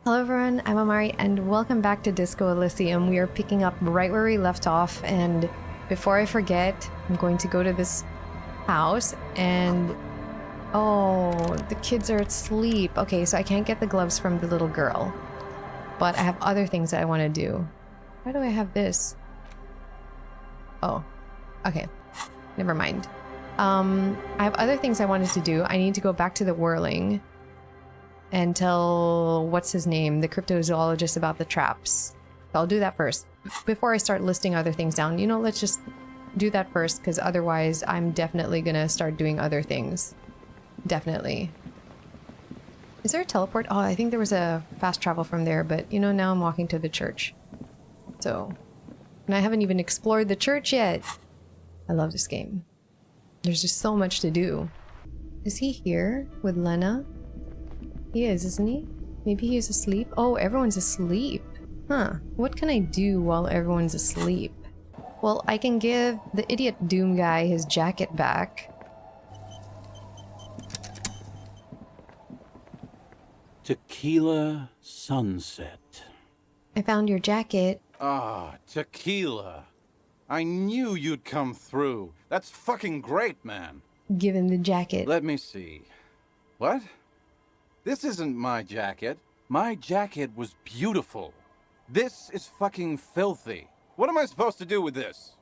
Hello everyone, I'm Amari and welcome back to Disco Elysium. We are picking up right where we left off, and before I forget, I'm going to go to this house and... Oh, the kids are asleep. Okay, so I can't get the gloves from the little girl. But I have other things that I want to do. Why do I have this? Oh, okay. Never mind. I have other things I wanted to do. I need to go back to the whirling and tell, what's his name, the cryptozoologist about the traps. So I'll do that first. Before I start listing other things down, you know, let's just do that first, because otherwise I'm definitely gonna start doing other things. Definitely. Is there a teleport? Oh, I think there was a fast travel from there, but you know, now I'm walking to the church. So, and I haven't even explored the church yet. I love this game. There's just so much to do. Is he here with Lena? He is, isn't he? Maybe he's asleep? Oh, everyone's asleep. Huh. What can I do while everyone's asleep? Well, I can give the idiot Doom guy his jacket back. Tequila sunset. I found your jacket. Ah, tequila. I knew you'd come through. That's fucking great, man. Give him the jacket. Let me see. What? This isn't my jacket. My jacket was beautiful. This is fucking filthy. What am I supposed to do with this?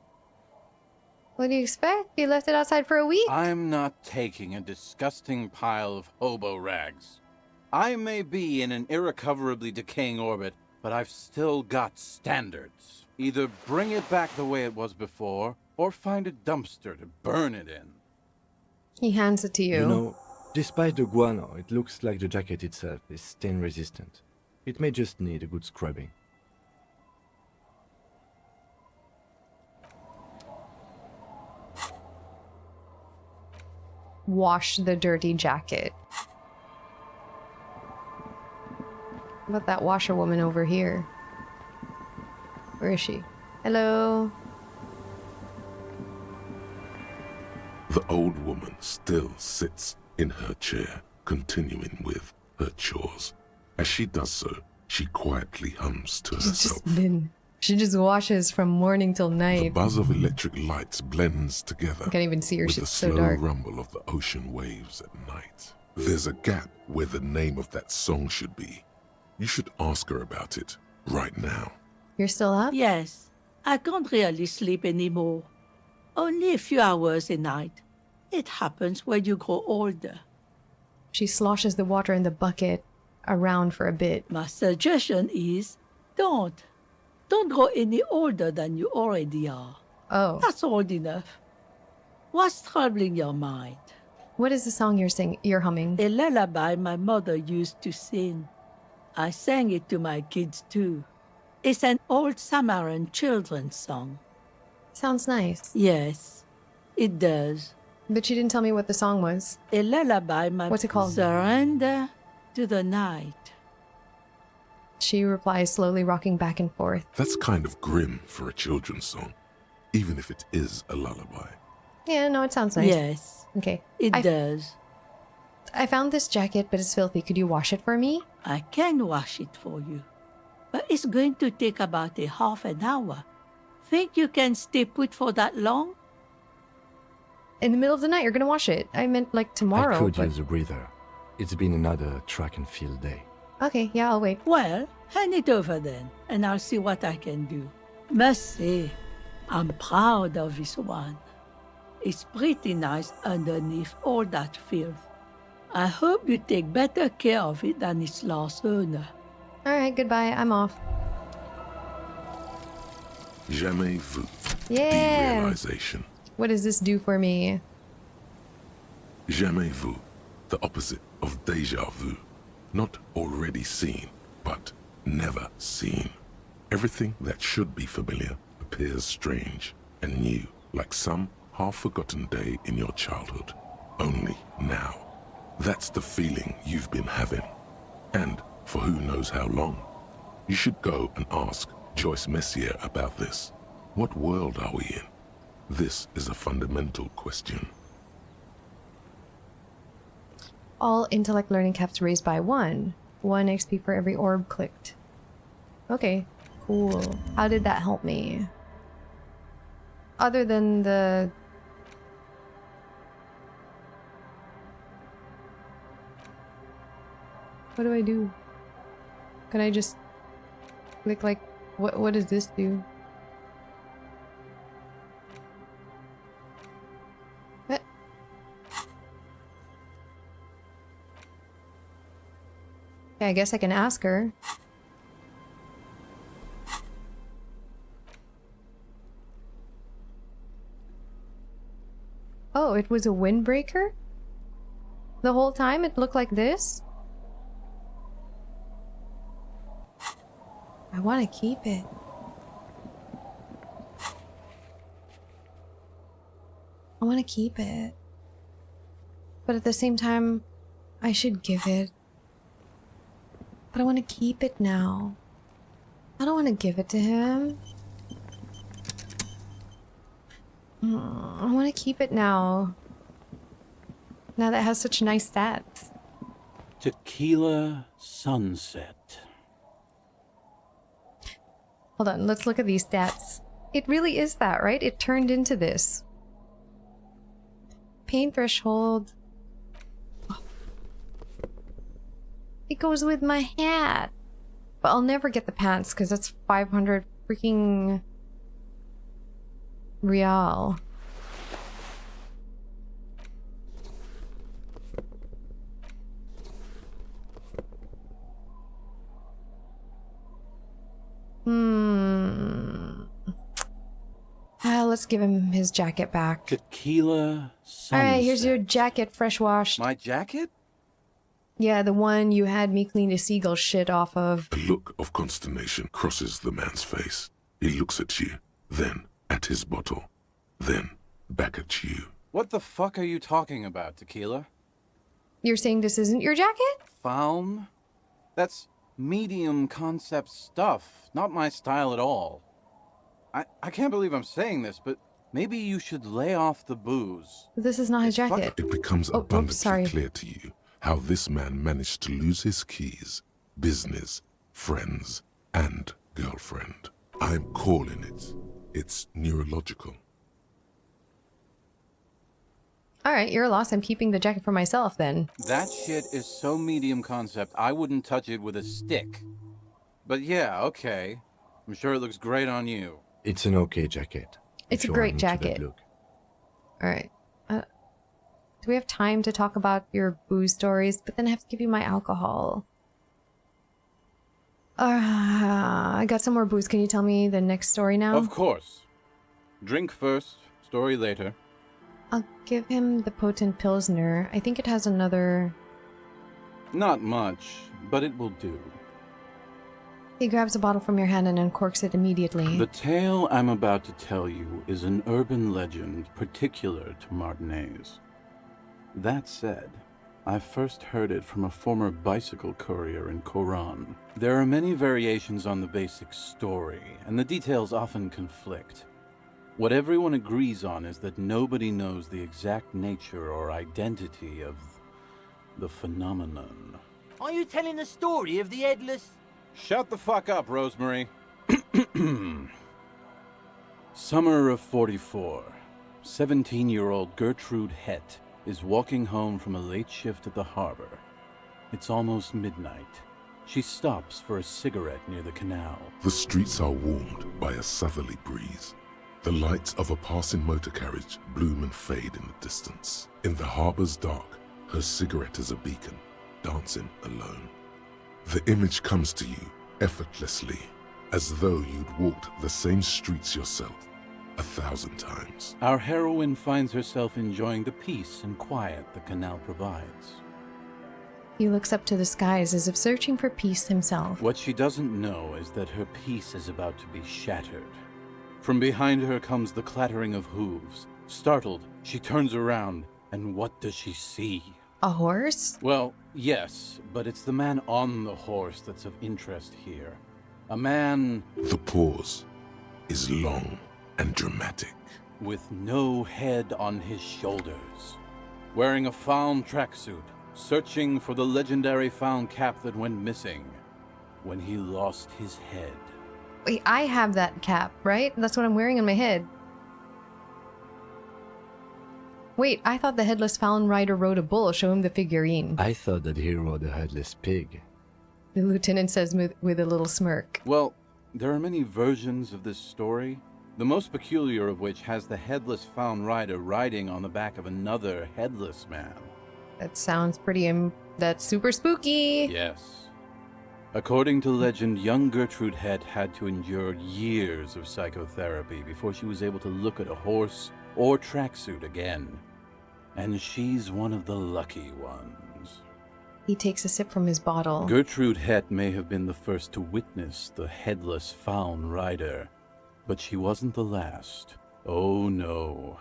What do you expect? You left it outside for a week? I'm not taking a disgusting pile of hobo rags. I may be in an irrecoverably decaying orbit, but I've still got standards. Either bring it back the way it was before, or find a dumpster to burn it in. He hands it to you. You know, despite the guano, it looks like the jacket itself is stain resistant. It may just need a good scrubbing. Wash the dirty jacket. What about that washerwoman over here? Where is she? Hello? The old woman still sits in her chair, continuing with her chores. As she does so, she quietly hums to herself. She just washes from morning till The night. buzz of electric lights blends together I can't even see her, with the she's so slow dark. rumble of the ocean waves at night. There's a gap where the name of that song should be. You should ask her about it right now. You're still up? Yes, I can't really sleep anymore. Only a few hours a night. It happens when you grow older. She sloshes the water in the bucket around for a bit. My suggestion is, don't. Don't grow any older than you already are. Oh. That's old enough. What's troubling your mind? What is the song you're humming? A lullaby my mother used to sing. I sang it to my kids too. It's an old Samaran children's song. Sounds nice. Yes, it does. But she didn't tell me what the song was. A lullaby my... What's it called? Surrender to the night. She replies, slowly rocking back and forth. That's kind of grim for a children's song, even if it is a lullaby. Yeah, no, it sounds nice. Yes, Okay. it does. I found this jacket, but it's filthy. Could you wash it for me? I can wash it for you, but it's going to take about a half an hour. Think you can stay put for that long? In the middle of the night, you're gonna wash it. I meant like tomorrow. I could but... use a breather. It's been another track and field day. Okay, yeah, I'll wait. Well, hand it over then, and I'll see what I can do. Must say, I'm proud of this one. It's pretty nice underneath all that filth. I hope you take better care of it than its last owner. Alright, goodbye. I'm off. Jamais vu. Yeah! Derealization. What does this do for me? Jamais vu. The opposite of déjà vu. Not already seen, but never seen. Everything that should be familiar appears strange and new, like some half-forgotten day in your childhood. Only now. That's the feeling you've been having. And for who knows how long. You should go and ask Joyce Messier about this. What world are we in? This is a fundamental question. All intellect learning caps raised by 1. 1 XP for every orb clicked. Okay, cool. How did that help me? Other than the... What do I do? Can I just click like... What does this do? What? Okay, I guess I can ask her. Oh, it was a windbreaker? The whole time it looked like this? I want to keep it. I want to keep it. But at the same time, I should give it. But I want to keep it now. I don't want to give it to him. I want to keep it now. Now that it has such nice stats. Tequila Sunset. Hold on, let's look at these stats. It really is that, right? It turned into this. Pain threshold. Oh. It goes with my hat. But I'll never get the pants because that's 500 freaking real. Let's give him his jacket back. Tequila Sunset. Alright, here's your jacket, fresh washed. My jacket? Yeah, the one you had me clean the seagull shit off of. A look of consternation crosses the man's face. He looks at you, then at his bottle, then back at you. What the fuck are you talking about, Tequila? You're saying this isn't your jacket? Faun? That's medium concept stuff, not my style at all. I can't believe I'm saying this, but maybe you should lay off the booze. This is not his jacket. It becomes Oh, abundantly sorry. clear to you how this man managed to lose his keys, business, friends, and girlfriend. I'm calling it. It's neurological. Alright, you're lost. I'm keeping the jacket for myself then. That shit is so medium concept, I wouldn't touch it with a stick. But yeah, okay. I'm sure it looks great on you. It's an okay jacket. It's if a you're great into that jacket. look. Alright. Do we have time to talk about your booze stories? But then I have to give you my alcohol. I got some more booze. Can you tell me the next story now? Of course. Drink first, story later. I'll give him the potent Pilsner. I think it has another... Not much, but it will do. He grabs a bottle from your hand and uncorks it immediately. The tale I'm about to tell you is an urban legend particular to Martinez. That said, I first heard it from a former bicycle courier in Coran. There are many variations on the basic story, and the details often conflict. What everyone agrees on is that nobody knows the exact nature or identity of the phenomenon. Are you telling the story of the headless? Shut the fuck up, Rosemary. Summer of 44. 17-year-old Gertrude Het is walking home from a late shift at the harbor. It's almost midnight. She stops for a cigarette near the canal. The streets are warmed by a southerly breeze. The lights of a passing motor carriage bloom and fade in the distance. In the harbor's dark, her cigarette is a beacon, dancing alone. The image comes to you effortlessly, as though you'd walked the same streets yourself 1,000 times. Our heroine finds herself enjoying the peace and quiet the canal provides. He looks up to the skies as if searching for peace himself. What she doesn't know is that her peace is about to be shattered. From behind her comes the clattering of hooves. Startled, she turns around, and what does she see? A horse? Well, yes, but it's the man on the horse that's of interest here. A man The pause is long and dramatic. with no head on his shoulders, wearing a fawn tracksuit, searching for the legendary found cap that went missing when he lost his head. Wait, I have that cap, right? That's what I'm wearing on my head. Wait, I thought the headless found rider rode a bull. Show him the figurine. I thought that he rode a headless pig. The lieutenant says with a little smirk. Well, there are many versions of this story, the most peculiar of which has the headless found rider riding on the back of another headless man. That sounds pretty, that's super spooky. Yes. According to legend, young Gertrude Het had to endure years of psychotherapy before she was able to look at a horse or tracksuit again. And she's one of the lucky ones. He takes a sip from his bottle. Gertrude Het may have been the first to witness the headless found rider, but she wasn't the last. Oh no.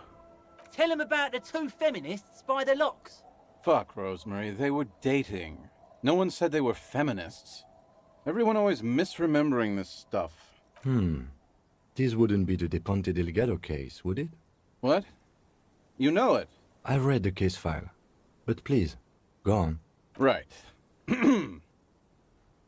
Tell him about the two feminists by the locks. Fuck, Rosemary, they were dating. No one said they were feminists. Everyone always misremembering this stuff. This wouldn't be the De Ponte Delgado case, would it? What? You know it? I've read the case file. But please, go on. Right.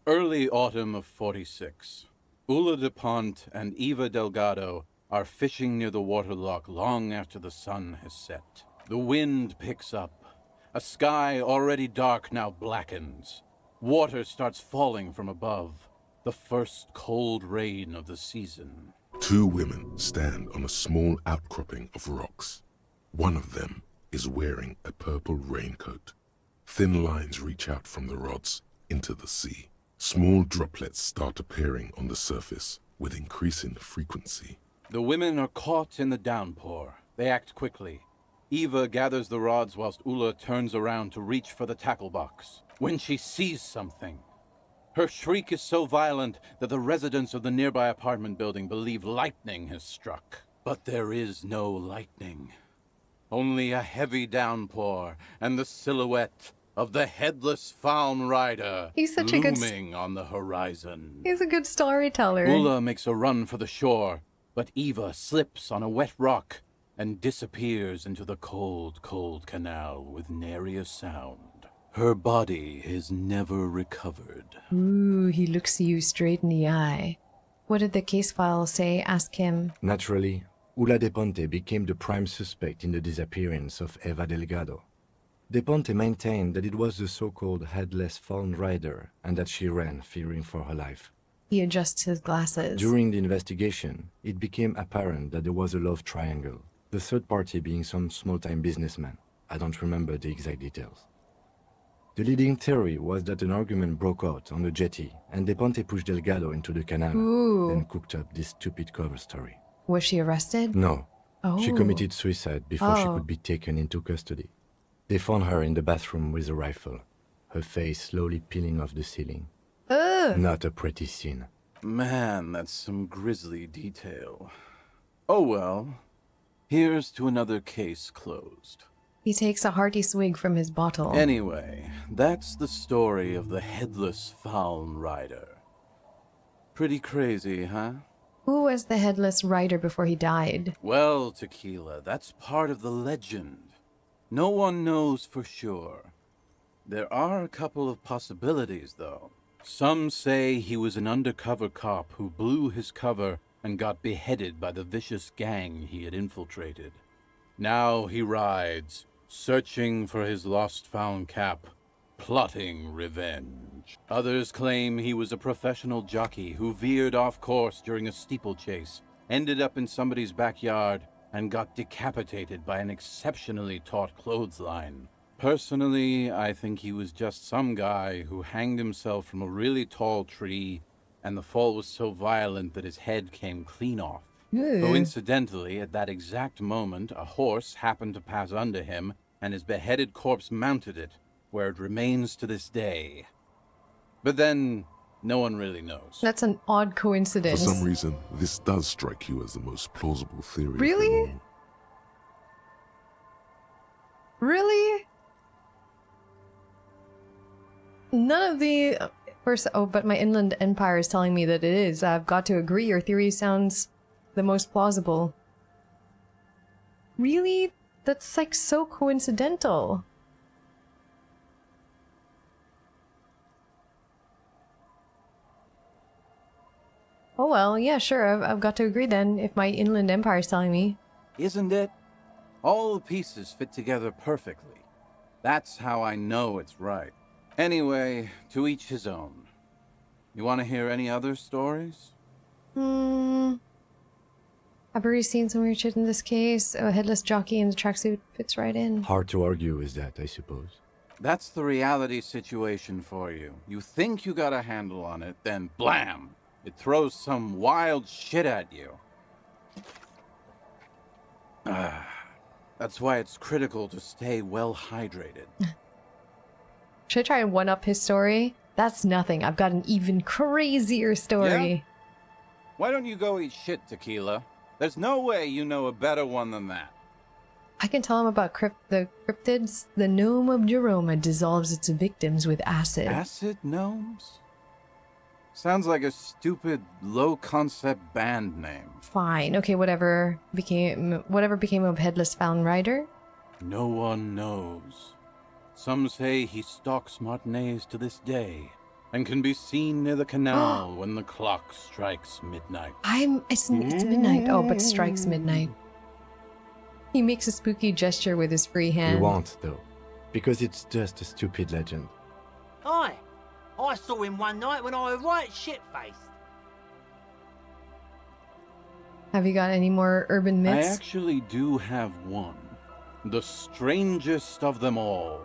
Early autumn of 46. Ula de Ponte and Eva Delgado are fishing near the waterlock long after the sun has set. The wind picks up. A sky already dark now blackens. Water starts falling from above. The first cold rain of the season. Two women stand on a small outcropping of rocks. One of them is wearing a purple raincoat. Thin lines reach out from the rods into the sea. Small droplets start appearing on the surface with increasing frequency. The women are caught in the downpour. They act quickly. Eva gathers the rods whilst Ula turns around to reach for the tackle box. When she sees something, her shriek is so violent that the residents of the nearby apartment building believe lightning has struck. But there is no lightning. Only a heavy downpour and the silhouette of the headless found rider He's such a good looming on the horizon. He's a good storyteller. Ula makes a run for the shore, but Eva slips on a wet rock and disappears into the cold, cold canal with nary a sound. Her body is never recovered. Ooh, he looks you straight in the eye. What did the case file say? Ask him. Naturally, Ula de Ponte became the prime suspect in the disappearance of Eva Delgado. De Ponte maintained that it was the so-called headless found rider and that she ran, fearing for her life. He adjusts his glasses. During the investigation, it became apparent that there was a love triangle, the third party being some small-time businessman. I don't remember the exact details. The leading theory was that an argument broke out on the jetty and De Ponte pushed Delgado into the canal, then cooked up this stupid cover story. Was she arrested? No. Oh. She committed suicide before she Oh. could be taken into custody. They found her in the bathroom with a rifle, her face slowly peeling off the ceiling. Ugh. Not a pretty scene. Man, that's some grisly detail. Oh well. Here's to another case closed. He takes a hearty swig from his bottle. Anyway, that's the story of the headless found rider. Pretty crazy, huh? Who was the headless rider before he died? Well, Tequila, that's part of the legend. No one knows for sure. There are a couple of possibilities, though. Some say he was an undercover cop who blew his cover and got beheaded by the vicious gang he had infiltrated. Now he rides, searching for his lost-found cap, plotting revenge. Others claim he was a professional jockey who veered off course during a steeplechase, ended up in somebody's backyard, and got decapitated by an exceptionally taut clothesline. Personally, I think he was just some guy who hanged himself from a really tall tree, and the fall was so violent that his head came clean off. Coincidentally, at that exact moment, a horse happened to pass under him, and his beheaded corpse mounted it, where it remains to this day. But then, no one really knows. That's an odd For coincidence. some reason, this does strike you as the most plausible theory. of them Really? all. Really? None of the... First, oh, but my Inland Empire is telling me that it is. I've got to agree, your theory sounds the most plausible. Really? That's like so coincidental. Oh well, yeah, sure. I've got to agree then, if my inland empire is telling me. Isn't it? All the pieces fit together perfectly. That's how I know it's right. Anyway, to each his own. You want to hear any other stories? I've already seen some weird shit in this case. A headless jockey in the tracksuit fits right in. Hard to argue with that, I suppose. That's the reality situation for you. You think you got a handle on it, then blam! It throws some wild shit at you. That's why it's critical to stay well hydrated. Should I try and one-up his story? That's nothing. I've got an even crazier story. Yeah? Why don't you go eat shit, Tequila? There's no way you know a better one than that. I can tell him about the cryptids. The gnome of Jeroma dissolves its victims with acid. Acid gnomes? Sounds like a stupid, low-concept band name. Fine. Okay, whatever became of Headless Found Rider? No one knows. Some say he stalks Martinez to this day, and can be seen near the canal when the clock strikes midnight. It's midnight. Oh, but strikes midnight. He makes a spooky gesture with his free hand. You won't, though, because it's just a stupid legend. Aye. I saw him one night when I was right shit-faced. Have you got any more urban myths? I actually do have one. The strangest of them all.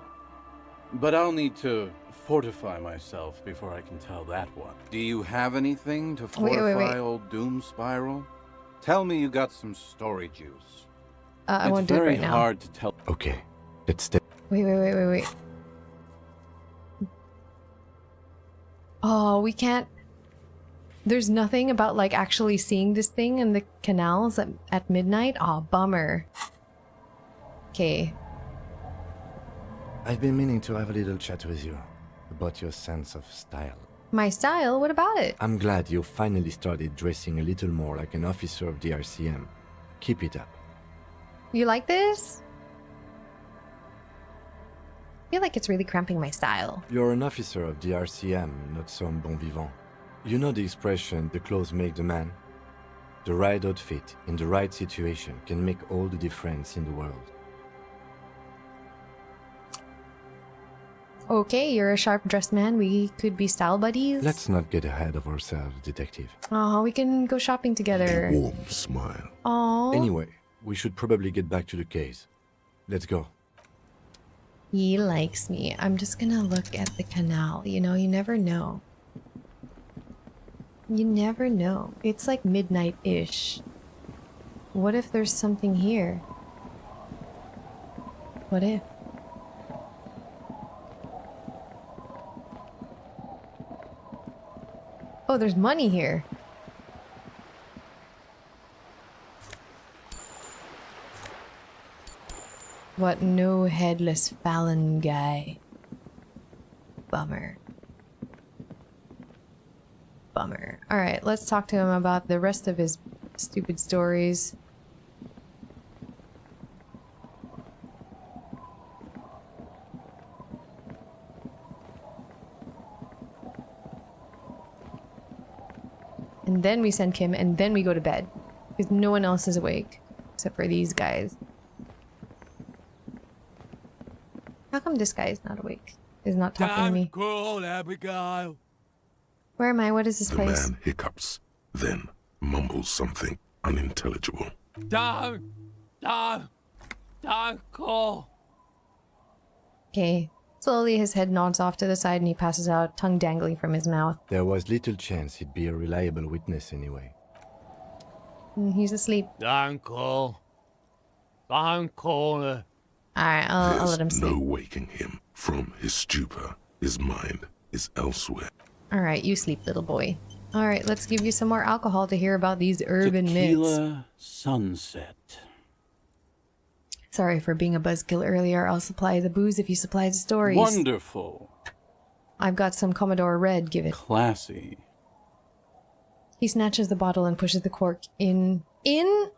But I'll need to fortify myself before I can tell that one. Do you have anything to fortify wait. old Doom Spiral? Tell me you got some story juice. I won't do it right It's very now. hard to tell. Okay, let's step. Wait. Oh, we can't... There's nothing about, like, actually seeing this thing in the canals at midnight? Aw, bummer. Okay. I've been meaning to have a little chat with you about your sense of style. My style? What about it? I'm glad you finally started dressing a little more like an officer of the RCM. Keep it up. You like this? I feel like it's really cramping my style. You're an officer of the RCM, not some bon vivant. You know the expression, the clothes make the man? The right outfit in the right situation can make all the difference in the world. Okay, you're a sharp-dressed man. We could be style buddies. Let's not get ahead of ourselves, detective. Oh, we can go shopping together. A warm smile. Oh. Anyway, we should probably get back to the case. Let's go. He likes me. I'm just gonna look at the canal. You know, you never know. You never know. It's like midnight-ish. What if there's something here? What if? Oh, there's money here. What, no headless Fallon guy. Bummer. Bummer. Alright, let's talk to him about the rest of his stupid stories. And then we send Kim, and then we go to bed. Because no one else is awake. Except for these guys. How come this guy is not awake? Is not talking to me? Call, Abigail. Where am I? What is this The place? man hiccups, then mumbles something unintelligible. Don't call. Okay. Slowly his head nods off to the side and he passes out, tongue dangling from his mouth. There was little chance he'd be a reliable witness anyway. He's asleep. Don't call. Don't call her. Alright, I'll There's let him sleep. no waking him from his stupor. His mind is elsewhere. Alright, you sleep, little boy. Alright, let's give you some more alcohol to hear about these urban myths. Tequila sunset. Sorry for being a buzzkill earlier. I'll supply the booze if you supply the stories. Wonderful. I've got some Commodore Red, give it. Classy. He snatches the bottle and pushes the cork in... In?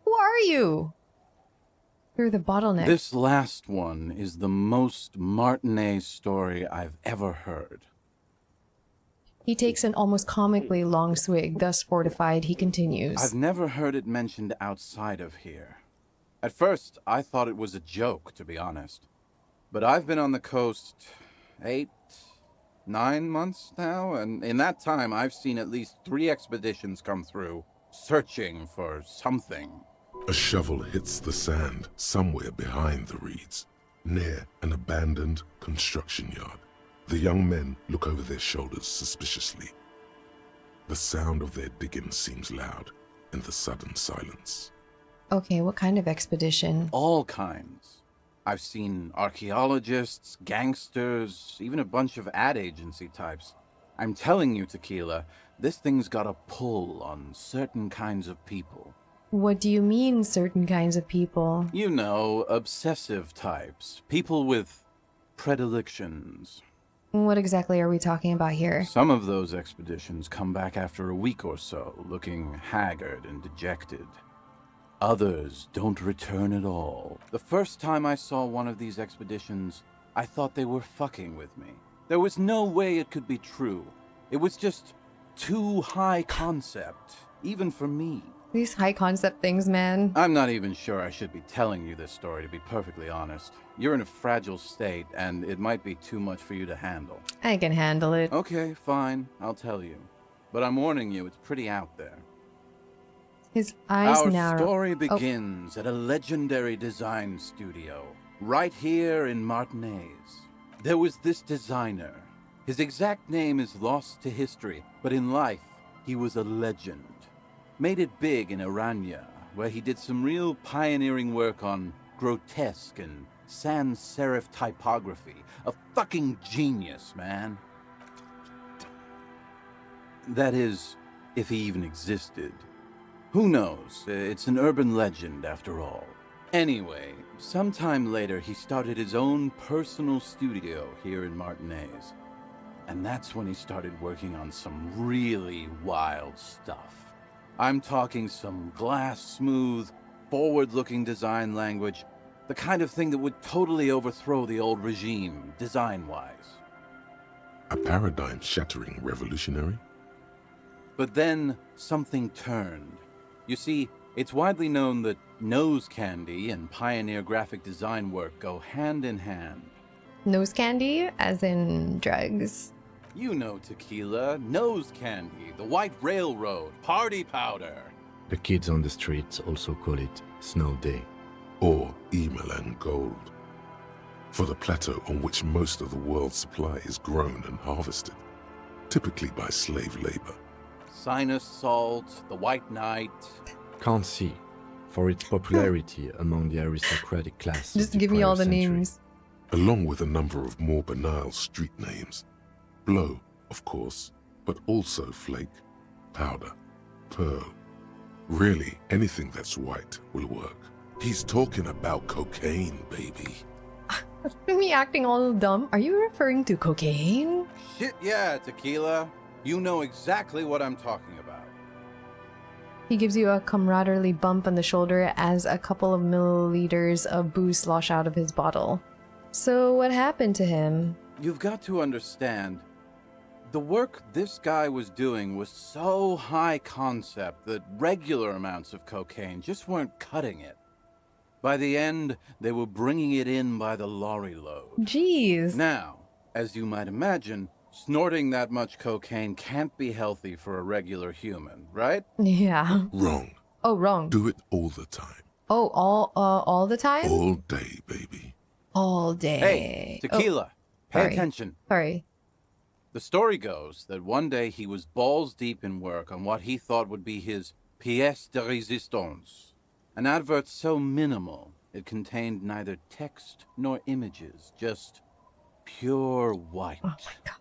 Who are you? Through the bottleneck. This last one is the most Martinet story I've ever heard. He takes an almost comically long swig, thus fortified, he continues. I've never heard it mentioned outside of here. At first, I thought it was a joke, to be honest. But I've been on the coast 8, 9 months now, and in that time I've seen at least 3 expeditions come through, searching for something. A shovel hits the sand somewhere behind the reeds, near an abandoned construction yard. The young men look over their shoulders suspiciously. The sound of their digging seems loud in the sudden silence. Okay, what kind of expedition? All kinds. I've seen archaeologists, gangsters, even a bunch of ad agency types. I'm telling you, Tequila, this thing's got a pull on certain kinds of people. What do you mean, certain kinds of people? You know, obsessive types. People with predilections. What exactly are we talking about here? Some of those expeditions come back after a week or so, looking haggard and dejected. Others don't return at all. The first time I saw one of these expeditions, I thought they were fucking with me. There was no way it could be true. It was just too high concept, even for me. These high concept things, man. I'm not even sure I should be telling you this story, to be perfectly honest. You're in a fragile state, and it might be too much for you to handle. I can handle it. Okay, fine, I'll tell you. But I'm warning you, it's pretty out there. His eyes Our narrow. story begins at a legendary design studio, right here in Martinez. There was this designer. His exact name is lost to history, but in life, he was a legend. Made it big in Aranya, where he did some real pioneering work on grotesque and sans serif typography. A fucking genius, man. That is, if he even existed. Who knows? It's an urban legend, after all. Anyway, sometime later he started his own personal studio here in Martinez. And that's when he started working on some really wild stuff. I'm talking some glass-smooth, forward-looking design language, the kind of thing that would totally overthrow the old regime, design-wise. A paradigm-shattering revolutionary? But then, something turned. You see, it's widely known that nose candy and pioneer graphic design work go hand in hand. Nose candy, as in drugs. You know Tequila, nose candy, the white railroad, party powder. The kids on the streets also call it Snow Day. Or Emelan gold. For the plateau on which most of the world's supply is grown and harvested, typically by slave labor. Sinus salt, the white knight. Can't see, for its popularity among the aristocratic class. Just give me all the names. Along with a number of more banal street names. Blow, of course, but also flake, powder, pearl. Really, anything that's white will work. He's talking about cocaine, baby. Me acting all dumb. Are you referring to cocaine? Shit yeah, Tequila. You know exactly what I'm talking about. He gives you a camaraderie bump on the shoulder as a couple of milliliters of booze slosh out of his bottle. So what happened to him? You've got to understand, the work this guy was doing was so high concept that regular amounts of cocaine just weren't cutting it. By the end, they were bringing it in by the lorry load. Jeez. Now, as you might imagine, snorting that much cocaine can't be healthy for a regular human, right? Yeah. Wrong. Oh, wrong. Do it all the time. Oh, all the time? All day, baby. All day. Hey, Tequila, pay sorry. attention. Sorry. The story goes that one day he was balls deep in work on what he thought would be his pièce de résistance, an advert so minimal it contained neither text nor images, just pure white. Oh my god.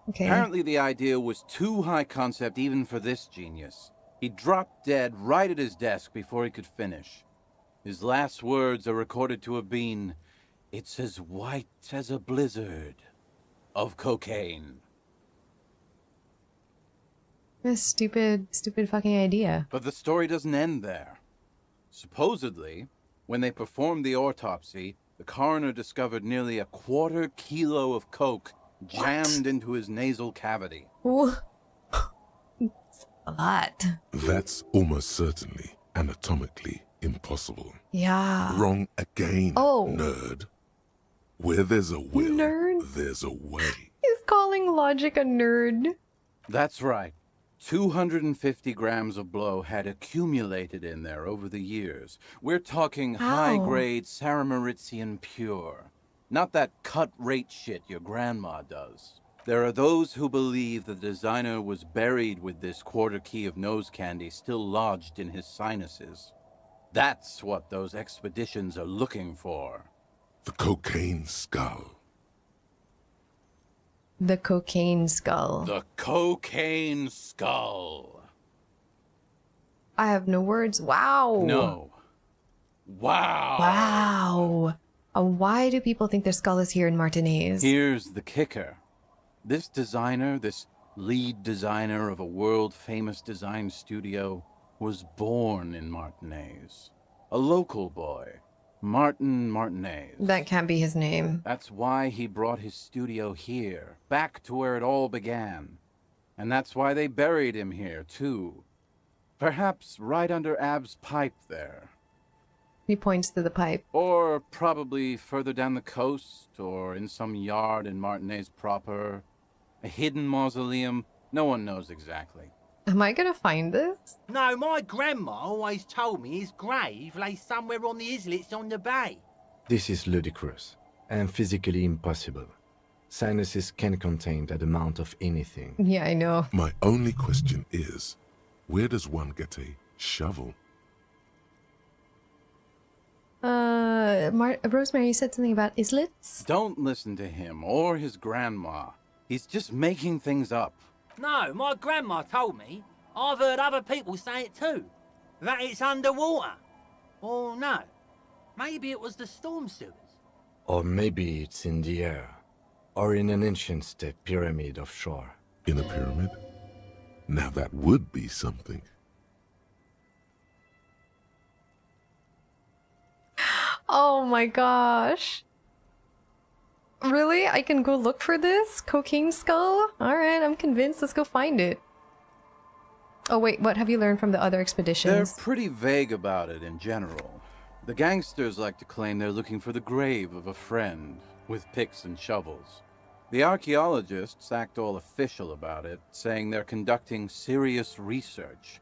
Okay. Apparently the idea was too high concept even for this genius. He dropped dead right at his desk before he could finish. His last words are recorded to have been, "It's as white as a blizzard of cocaine." This stupid fucking idea. But the story doesn't end there. Supposedly, when they performed the autopsy, the coroner discovered nearly a 1/4 kilo of coke jammed into his nasal cavity. Ooh. It's a lot. That's almost certainly anatomically impossible. Yeah. Wrong again, Oh. nerd. Where there's a will, Nerd. there's a way. He's calling logic a nerd. That's right. 250 grams of blow had accumulated in there over the years. We're talking How? high-grade Saramaritsian pure. Not that cut-rate shit your grandma does. There are those who believe the designer was buried with this quarter key of nose candy still lodged in his sinuses. That's what those expeditions are looking for. The cocaine skull. The cocaine skull. The cocaine skull. I have no words. Wow. No. Wow. Wow. Why do people think their skull is here in Martinez? Here's the kicker. This designer, this lead designer of a world-famous design studio, was born in Martinez. A local boy, Martin Martinez. That can't be his name. That's why he brought his studio here, back to where it all began. And that's why they buried him here, too. Perhaps right under Ab's pipe there. He points to the pipe. Or probably further down the coast, or in some yard in Martinez proper. A hidden mausoleum, no one knows exactly. Am I gonna find this? No, my grandma always told me his grave lay somewhere on the islets on the bay. This is ludicrous and physically impossible. Sinuses can contain that amount of anything. Yeah, I know. My only question is, where does one get a shovel? Rosemary said something about islets? Don't listen to him or his grandma. He's just making things up. No, my grandma told me. I've heard other people say it too. That it's underwater. Or no, maybe it was the storm sewers. Or maybe it's in the air. Or in an ancient step pyramid offshore. In a pyramid? Now that would be something. Oh my gosh. Really? I can go look for this? Cocaine skull? Alright, I'm convinced. Let's go find it. Oh wait, what have you learned from the other They're expeditions? pretty vague about it in general. The gangsters like to claim they're looking for the grave of a friend, with picks and shovels. The archaeologists act all official about it, saying they're conducting serious research.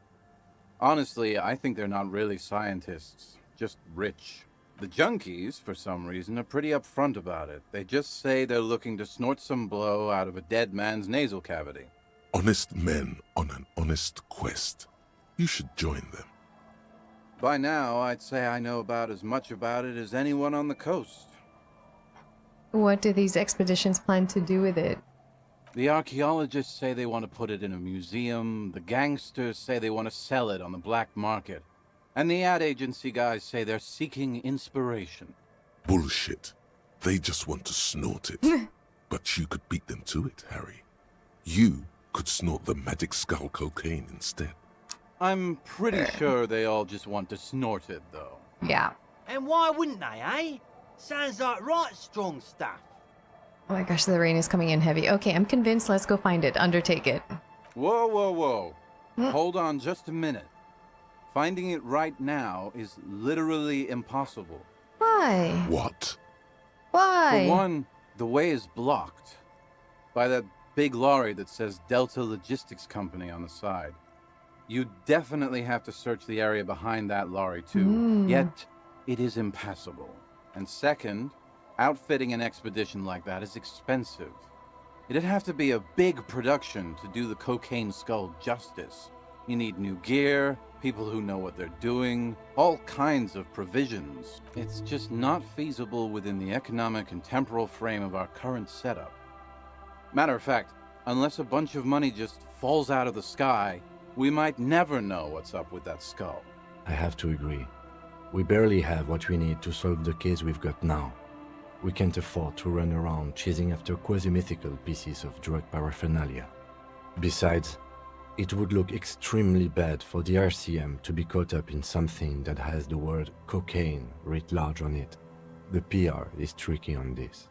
Honestly, I think they're not really scientists, just rich. The junkies, for some reason, are pretty upfront about it. They just say they're looking to snort some blow out of a dead man's nasal cavity. Honest men on an honest quest. You should join them. By now, I'd say I know about as much about it as anyone on the coast. What do these expeditions plan to do with it? The archaeologists say they want to put it in a museum, the gangsters say they want to sell it on the black market, and the ad agency guys say they're seeking inspiration. Bullshit. They just want to snort it. But you could beat them to it, Harry. You could snort the magic skull cocaine instead. I'm pretty sure they all just want to snort it, though. Yeah. And why wouldn't they, eh? Sounds like right strong stuff. Oh my gosh, the rain is coming in heavy. Okay, I'm convinced. Let's go find it. Undertake it. Whoa, whoa, whoa. Hold on just a minute. Finding it right now is literally impossible. Why? What? Why? For one, the way is blocked by that big lorry that says Delta Logistics Company on the side. You definitely have to search the area behind that lorry too, yet it is impassable. And second, outfitting an expedition like that is expensive. It'd have to be a big production to do the cocaine skull justice. You need new gear, people who know what they're doing, all kinds of provisions. It's just not feasible within the economic and temporal frame of our current setup. Matter of fact, unless a bunch of money just falls out of the sky, we might never know what's up with that skull. I have to agree. We barely have what we need to solve the case we've got now. We can't afford to run around chasing after quasi-mythical pieces of drug paraphernalia. Besides, it would look extremely bad for the RCM to be caught up in something that has the word cocaine writ large on it. The PR is tricky on this.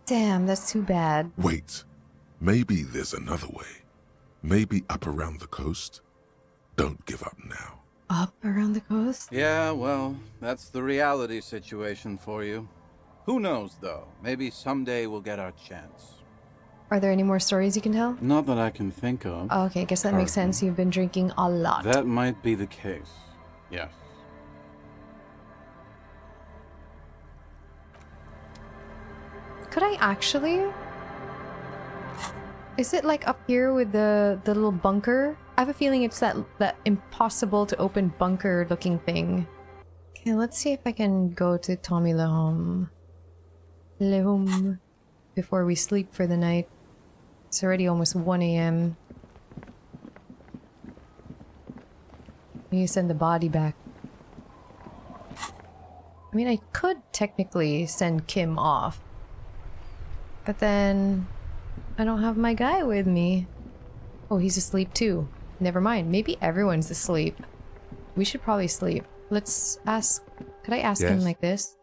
Damn, that's too bad. Wait. Maybe there's another way. Maybe up around the coast? Don't give up now. Up around the coast? Yeah, well, that's the reality situation for you. Who knows, though? Maybe someday we'll get our chance. Are there any more stories you can tell? Not that I can think of. Oh, okay, I guess that makes sense. You've been drinking a lot. That might be the case. Yes. Could I actually? Is it like up here with the little bunker? I have a feeling it's that impossible to open bunker looking thing. Okay, let's see if I can go to Tommy Lehome before we sleep for the night. It's already almost 1 a.m. We need to send the body back. I mean, I could technically send Kim off. But then I don't have my guy with me. Oh, he's asleep too. Never mind. Maybe everyone's asleep. We should probably sleep. Let's ask... Could I ask him Yes. like this?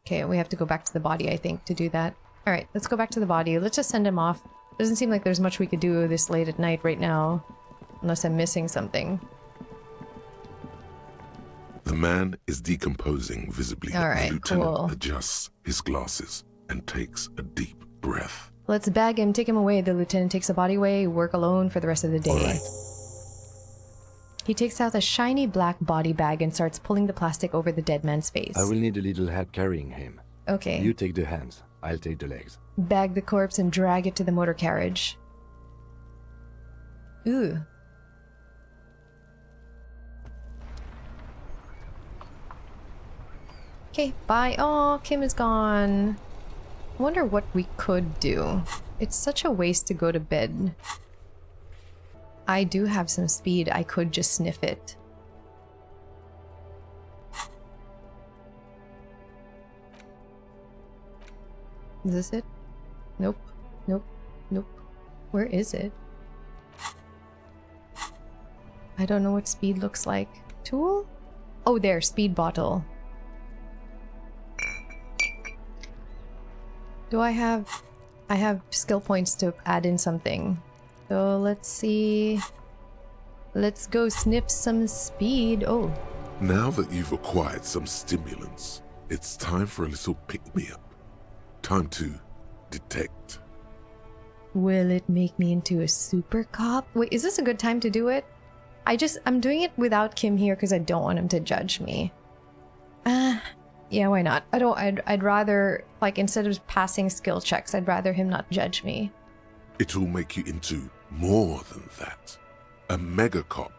Okay, we have to go back to the body, I think, to do that. Alright, let's go back to the body. Let's just send him off. Doesn't seem like there's much we could do this late at night right now. Unless I'm missing something. The man is decomposing visibly. All right, the lieutenant cool. adjusts his glasses and takes a deep breath. Let's bag him, take him away. The lieutenant takes the body away, work alone for the rest of the day. All right. He takes out a shiny black body bag and starts pulling the plastic over the dead man's face. I will need a little help carrying him. Okay. You take the hands, I'll take the legs. Bag the corpse and drag it to the motor carriage. Ooh. Okay, bye. Oh, Kim is gone. I wonder what we could do. It's such a waste to go to bed. I do have some speed. I could just sniff it. Is this it? Nope. Nope. Nope. Where is it? I don't know what speed looks like. Tool? Oh, there. Speed bottle. Do I have... I have skill points to add in something. So let's see... Let's go sniff some speed. Oh. Now that you've acquired some stimulants, it's time for a little pick-me-up. Time to detect. Will it make me into a super cop? Wait, is this a good time to do it? I'm doing it without Kim here because I don't want him to judge me. Yeah, why not? I'd rather, like, instead of passing skill checks, I'd rather him not judge me. It will make you into more than that. A mega cop.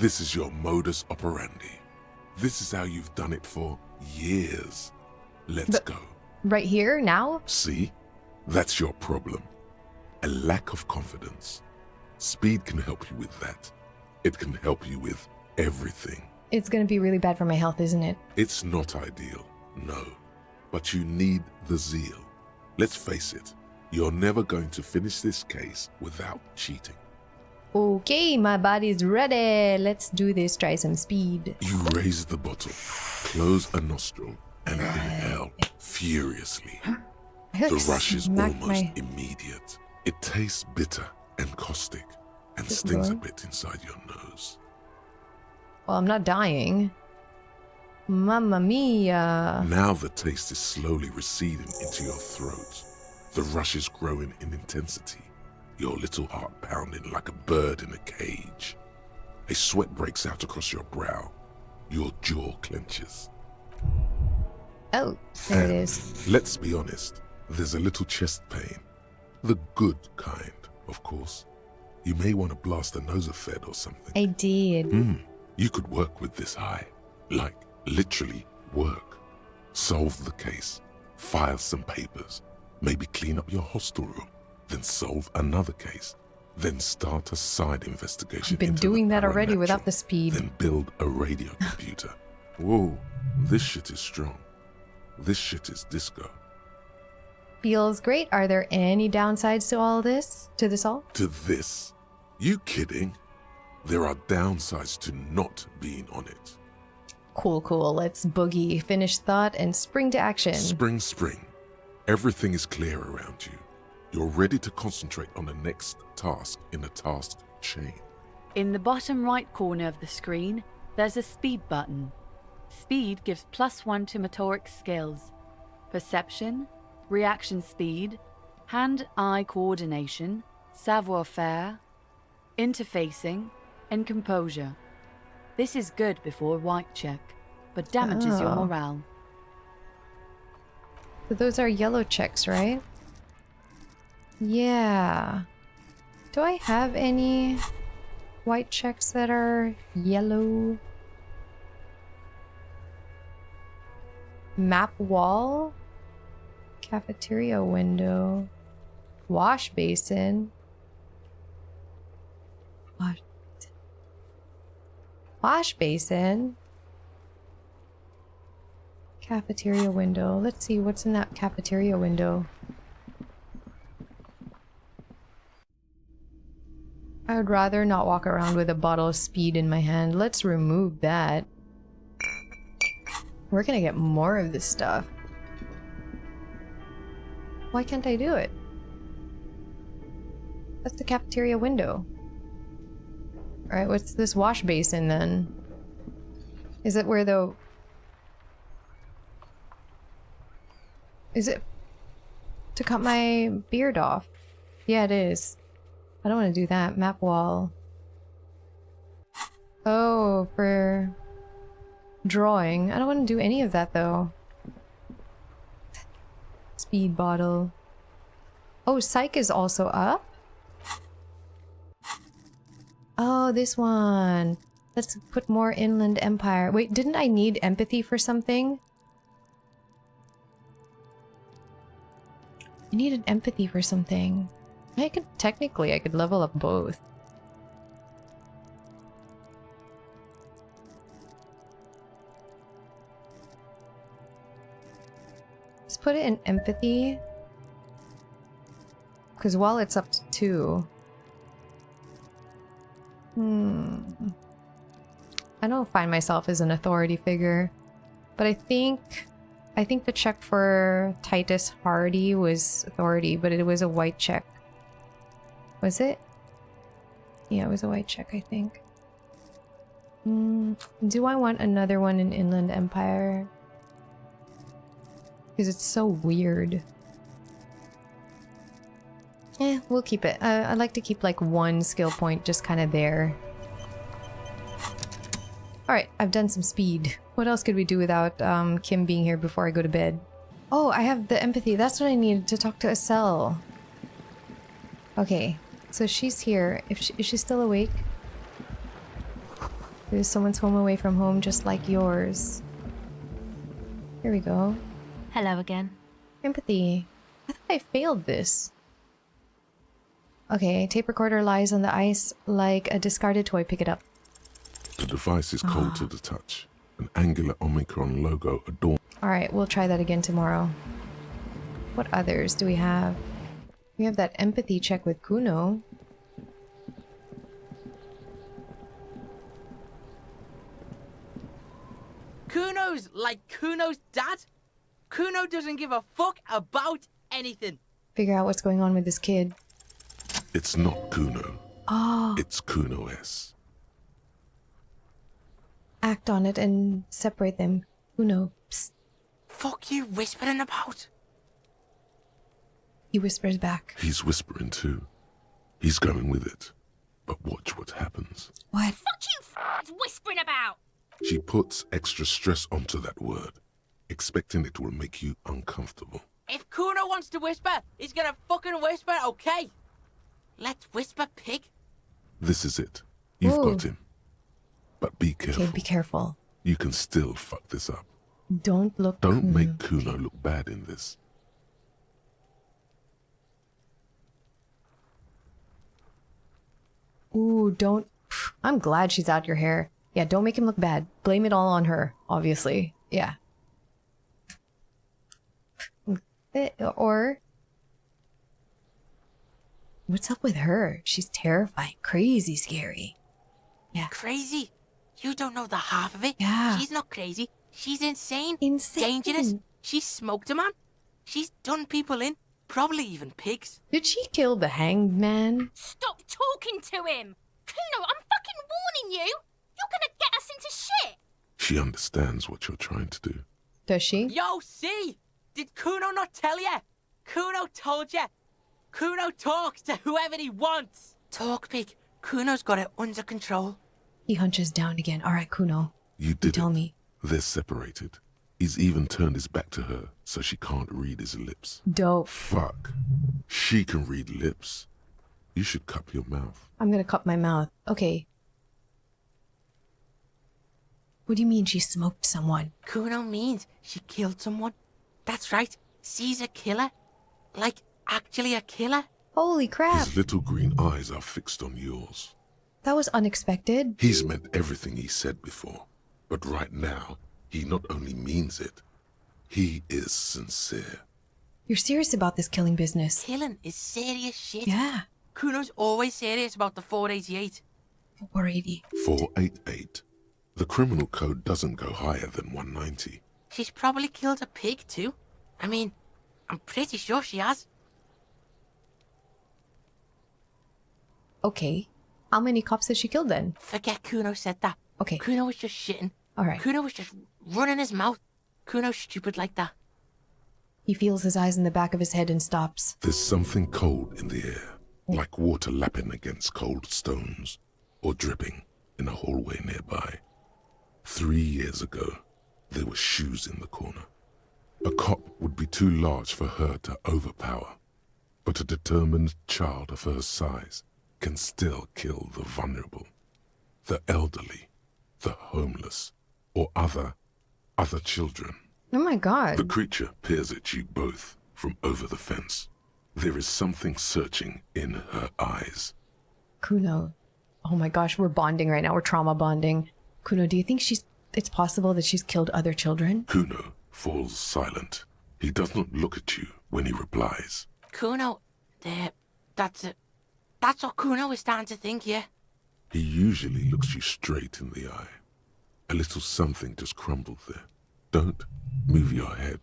This is your modus operandi. This is how you've done it for years. Let's go. Right here, now? See? That's your problem. A lack of confidence. Speed can help you with that. It can help you with everything. It's gonna be really bad for my health, isn't it? It's not ideal, no. But you need the zeal. Let's face it, you're never going to finish this case without cheating. Okay, my body's ready. Let's do this. Try some speed. You raise the bottle, close a nostril, and inhale furiously. The rush is almost immediate. It tastes bitter and caustic and stings a bit inside your nose. Well, I'm not dying. Mamma mia. Now the taste is slowly receding into your throat. The rush is growing in intensity. Your little heart pounding like a bird in a cage. A sweat breaks out across your brow. Your jaw clenches. Oh, there it is. Let's be honest, there's a little chest pain. The good kind, of course. You may want to blast a nosophed or something. I did. You could work with this high. Like, literally work. Solve the case. File some papers. Maybe clean up your hostel room. Then solve another case. Then start a side investigation. I've been into doing the that already without paranormal. the speed. Then build a radio computer. Whoa, this shit is strong. This shit is disco. Feels great. Are there any downsides to all this? To this all? To this? You kidding? There are downsides to not being on it. Cool. Let's boogie. Finish thought and spring to action. Spring. Everything is clear around you. You're ready to concentrate on the next task in the task chain. In the bottom right corner of the screen, there's a speed button. Speed gives +1 to motoric skills. Perception, reaction speed, hand-eye coordination, savoir-faire, interfacing, and composure. This is good before a white check, but damages your morale. So those are yellow checks, right? Yeah. Do I have any white checks that are yellow? Map wall? Cafeteria window? Wash basin? Wash basin? Cafeteria window. Let's see what's in that cafeteria window. I would rather not walk around with a bottle of speed in my hand. Let's remove that. We're gonna get more of this stuff. Why can't I do it? That's the cafeteria window. Alright, what's this wash basin then? Is it where the... Is it to cut my beard off? Yeah, it is. I don't want to do that. Map wall. Oh, for drawing. I don't want to do any of that though. Speed bottle. Oh, psych is also up? Oh, this one. Let's put more Inland Empire. Wait, didn't I need empathy for something? I needed empathy for something. I could level up both. Let's put it in empathy. Because while it's up to 2. I don't find myself as an authority figure. But I think the check for Titus Hardie was authority, but it was a white check. Was it? Yeah, it was a white check, I think. Do I want another one in Inland Empire? Because it's so weird. We'll keep it. I like to keep like one skill point just kind of there. Alright, I've done some speed. What else could we do without Kim being here before I go to bed? Oh, I have the empathy. That's what I needed to talk to Estelle. Okay, so she's here. Is she still awake? There's someone's home away from home just like yours. Here we go. Hello again. Empathy. I thought I failed this. Okay, tape recorder lies on the ice like a discarded toy. Pick it up. The device is cold to the touch. An angular Omicron logo adorns. Alright, we'll try that again tomorrow. What others do we have? We have that empathy check with Cuno. Cuno's like Cuno's dad? Cuno doesn't give a fuck about anything. Figure out what's going on with this kid. It's not Cuno. Oh. It's Cuno-S. Act on it and separate them. Cuno. Psst. Fuck you whispering about? He whispers back. He's whispering too. He's going with it. But watch what happens. What? Fuck you whispering about! She puts extra stress onto that word, expecting it will make you uncomfortable. If Cuno wants to whisper, he's gonna fucking whisper, okay? Let's whisper, pig. This is it. You've Ooh. got him. But be careful. Okay, be careful. You can still fuck this up. Don't look. Don't make Cuno look bad in this. Ooh, don't. I'm glad she's out your hair. Yeah, don't make him look bad. Blame it all on her, obviously. Yeah. Or... What's up with her? She's terrifying. Crazy scary. Yeah. Crazy? You don't know the half of it. Yeah. She's not crazy. She's insane. Insane. Dangerous. She smoked a man. She's done people in. Probably even pigs. Did she kill the hanged man? Stop talking to him! Cuno, I'm fucking warning you! You're gonna get us into shit! She understands what you're trying to do. Does she? Yo, see? Did Cuno not tell you? Cuno told you. Cuno talks to whoever he wants. Talk, pig. Cuno's got it under control. He hunches down again. All right, Cuno. You did Tell it. me. They're separated. He's even turned his back to her, so she can't read his lips. Dope. Fuck. She can read lips. You should cup your mouth. I'm gonna cut my mouth. Okay. What do you mean she smoked someone? Cuno means she killed someone. That's right. She's a killer. Like, actually a killer. Holy crap. His little green eyes are fixed on yours. That was unexpected. He's meant everything he said before, but right now, he not only means it, he is sincere. You're serious about this killing business. Killing is serious shit. Yeah. Cuno's always serious about the 488. 480. 488. The criminal code doesn't go higher than 190. She's probably killed a pig too. I mean, I'm pretty sure she has. Okay. How many cops has she killed then? Forget Cuno said that. Okay. Cuno was just shitting. All right. Cuno was just running his mouth. Cuno's stupid like that. He feels his eyes in the back of his head and stops. There's something cold in the air, like water lapping against cold stones, or dripping in a hallway nearby. 3 years ago, there were shoes in the corner. A cop would be too large for her to overpower, but a determined child of her size can still kill the vulnerable, the elderly, the homeless, or other children. Oh my god. The creature peers at you both from over the fence. There is something searching in her eyes. Cuno. Oh my gosh, we're bonding right now. We're trauma bonding. Cuno, do you think it's possible that she's killed other children? Cuno falls silent. He does not look at you when he replies. Cuno, that's it. That's what Cuno is starting to think, yeah. He usually looks you straight in the eye. A little something just crumbled there. Don't move your head.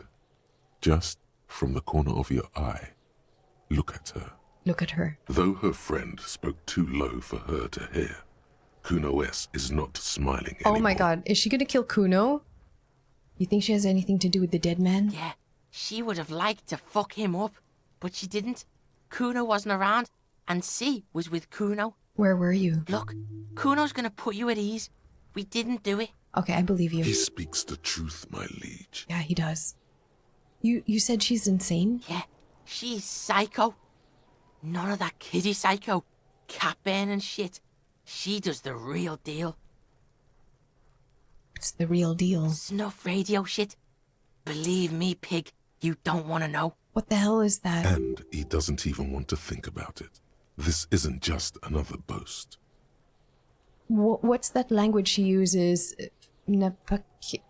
Just from the corner of your eye, look at her. Look at her. Though her friend spoke too low for her to hear, Cuno S is not smiling anymore. Oh my god, is she gonna kill Cuno? You think she has anything to do with the dead man? Yeah, she would have liked to fuck him up, but she didn't. Cuno wasn't around, and C was with Cuno. Where were you? Look, Cuno's gonna put you at ease. We didn't do it. Okay, I believe you. He speaks the truth, my liege. Yeah, he does. You said she's insane? Yeah, she's psycho. None of that kiddie psycho, cat burning shit. She does the real deal. It's the real deal. Snuff radio shit. Believe me, pig, you don't want to know. What the hell is that? And he doesn't even want to think about it. This isn't just another boast. What's that language she uses? Okay,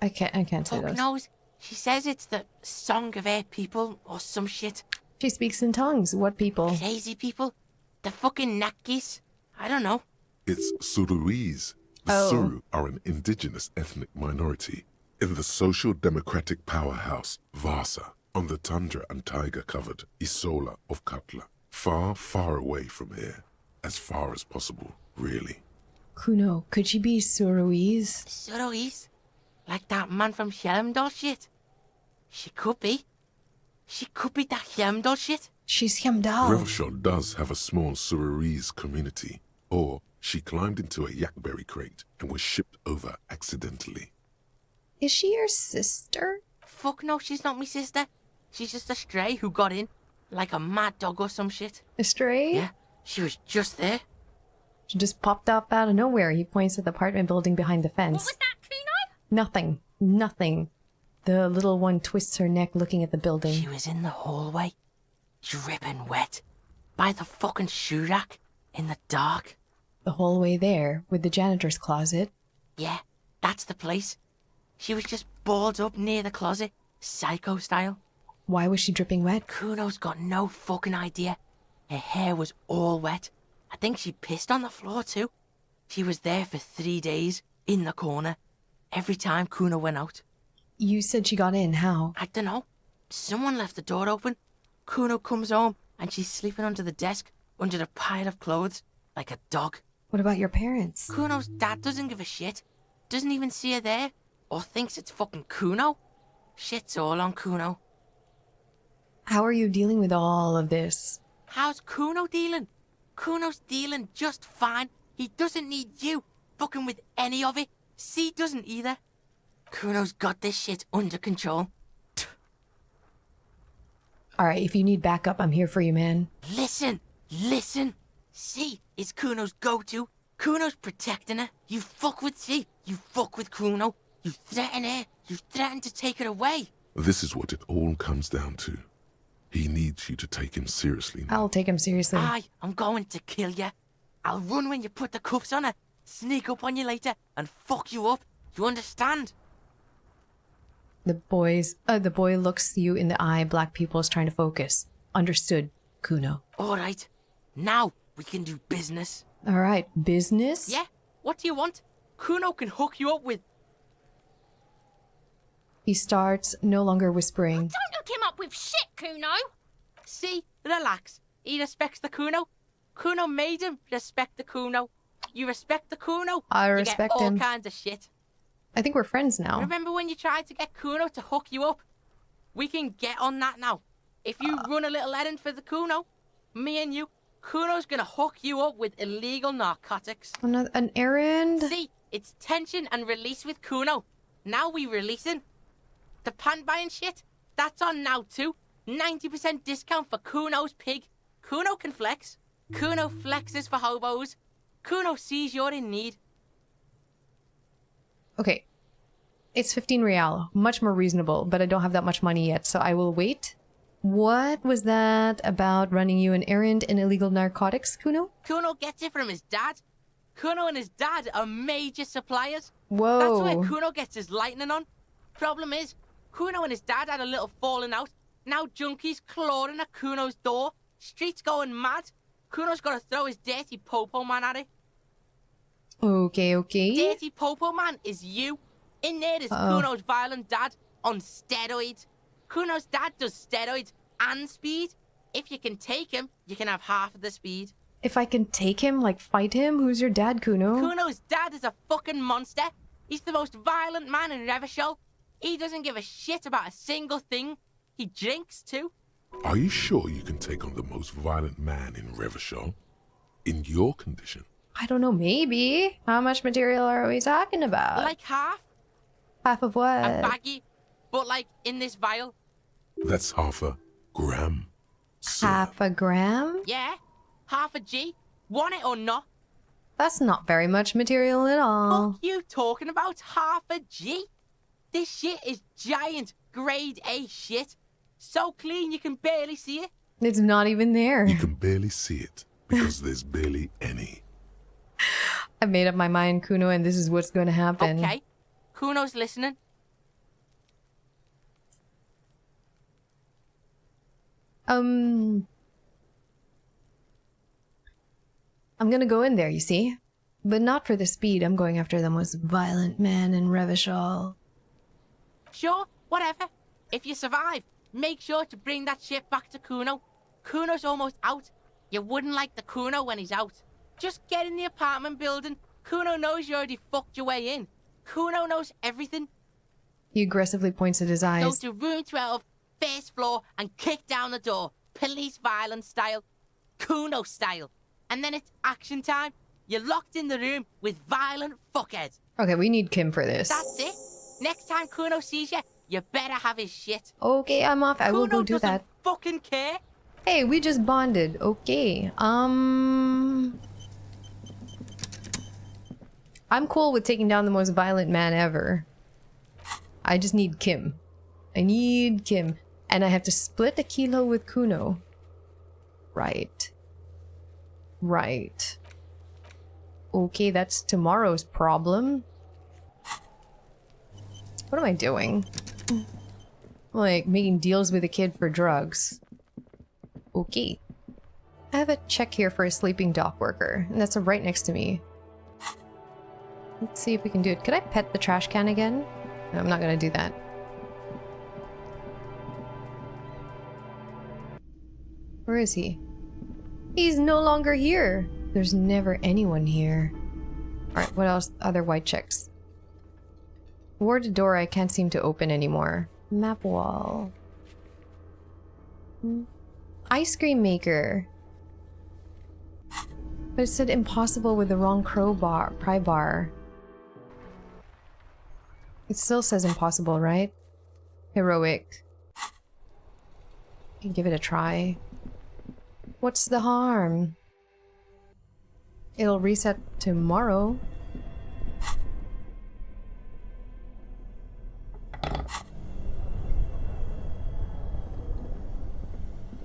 I can't say Fuck those. knows. She says it's the song of her people or some shit. She speaks in tongues. What people? Crazy people. The fucking Nakis. I don't know. It's Suruese. The Oh. Suru are an indigenous ethnic minority in the social democratic powerhouse Vasa on the tundra and tiger-covered Isola of Katla. Far, far away from here. As far as possible, really. Cuno, could she be Suruese? Suroese? Like that man from Helmdall shit? She could be. She could be that Helmdall shit. She's Hemdal. Revshot does have a small Suruese community, or she climbed into a yakberry crate and was shipped over accidentally. Is she your sister? Fuck no, she's not my sister. She's just a stray who got in. Like a mad dog or some shit. A stray? Yeah, she was just there. She just popped up out of nowhere. He points at the apartment building behind the fence. What was that, Cuno? Nothing. Nothing. The little one twists her neck looking at the building. She was in the hallway, dripping wet, by the fucking shoe rack, in the dark. The hallway there, with the janitor's closet. Yeah, that's the place. She was just balled up near the closet, psycho style. Why was she dripping wet? Cuno's got no fucking idea. Her hair was all wet. I think she pissed on the floor too. She was there for 3 days, in the corner every time Cuno went out. You said she got in. How? I don't know. Someone left the door open. Cuno comes home and she's sleeping under the desk, under the pile of clothes, like a dog. What about your parents? Cuno's dad doesn't give a shit. Doesn't even see her there. Or thinks it's fucking Cuno. Shit's all on Cuno. How are you dealing with all of this? How's Cuno dealing? Cuno's dealing just fine. He doesn't need you fucking with any of it. C doesn't either. Cuno's got this shit under control. Alright, if you need backup, I'm here for you, man. Listen. C is Cuno's go-to. Cuno's protecting her. You fuck with C, you fuck with Cuno. You threaten her. You threaten to take her away. This is what it all comes down to. He needs you to take him seriously now. I'll take him seriously. I'm going to kill you. I'll run when you put the cuffs on her, sneak up on you later, and fuck you up. You understand? The boy looks you in the eye. Black pupils trying to focus. Understood, Cuno. All right. Now we can do business. All right, business? Yeah? What do you want? Cuno can hook you up with... He starts, no longer whispering. Don't hook him up with shit, Cuno. See? Relax. He respects the Cuno. Cuno made him respect the Cuno. You respect the Cuno, I you respect get all him. kinds of shit. I think we're friends now. Remember when you tried to get Cuno to hook you up? We can get on that now. If you run a little errand for the Cuno, me and you, Cuno's gonna hook you up with illegal narcotics. An errand? See, it's tension and release with Cuno. Now we releasing. The pan buying shit, that's on now too. 90% discount for Cuno's pig. Cuno can flex. Cuno flexes for hobos. Cuno sees you're in need. Okay. It's 15 real. Much more reasonable, but I don't have that much money yet, so I will wait. What was that about running you an errand in illegal narcotics, Cuno? Cuno gets it from his dad. Cuno and his dad are major suppliers. Whoa. That's where Cuno gets his lightning on. Problem is, Cuno and his dad had a little falling out. Now junkies clawing at Cuno's door. Streets going mad. Cuno's got to throw his dirty popo man at it. Okay. Dirty popo man is you. In there is Cuno's violent dad on steroids. Cuno's dad does steroids and speed. If you can take him, you can have half of the speed. If I can take him, like fight him, who's your dad, Cuno? Cuno's dad is a fucking monster. He's the most violent man in Revachol. He doesn't give a shit about a single thing. He drinks too. Are you sure you can take on the most violent man in Revachol? In your condition? I don't know, maybe. How much material are we talking about? Like half. Half of what? A baggie. But like in this vial. That's half a gram. Sir. Half a gram? Yeah. Half a G. Want it or not? That's not very much material at all. Fuck you talking about half a G? This shit is giant grade A shit. So clean you can barely see it. It's not even there. You can barely see it because there's barely any. I've made up my mind, Cuno, and this is what's going to happen. Okay. Cuno's listening. I'm gonna go in there, you see? But not for the speed. I'm going after the most violent man in Revachol. Sure, whatever. If you survive, make sure to bring that shit back to Cuno. Cuno's almost out. You wouldn't like the Cuno when he's out. Just get in the apartment building. Cuno knows you already fucked your way in. Cuno knows everything. He aggressively points at his Go eyes. to room 12, first floor, and kick down the door. Police violence style. Cuno style. And then it's action time. You're locked in the room with violent fuckheads. Okay, we need Kim for this. That's it. Next time Cuno sees you, you better have his shit. Okay, I'm off. I will go Cuno do doesn't that. fucking care. Hey, we just bonded. Okay. I'm cool with taking down the most violent man ever. I just need Kim. I need Kim. And I have to split a kilo with Cuno. Right. Right. Okay, that's tomorrow's problem. What am I doing? Like, making deals with a kid for drugs. Okay. I have a check here for a sleeping dock worker, and that's right next to me. Let's see if we can do it. Could I pet the trash can again? No, I'm not gonna do that. Where is he? He's no longer here. There's never anyone here. Alright, what else? Other white checks. Warded door I can't seem to open anymore. Map wall. Ice cream maker. But it said impossible with the wrong pry bar. It still says impossible, right? Heroic. Can give it a try. What's the harm? It'll reset tomorrow.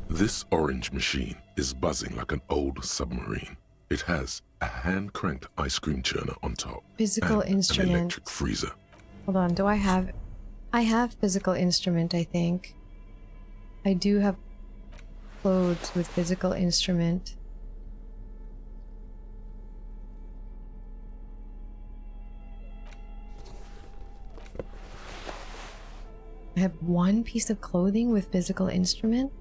This orange machine is buzzing like an old submarine. It has a hand-cranked ice cream churner on top. Physical and instrument. an electric freezer. Hold on, do I have... I have physical instrument, I think. I do have clothes with physical instrument. I have one piece of clothing with physical instrument?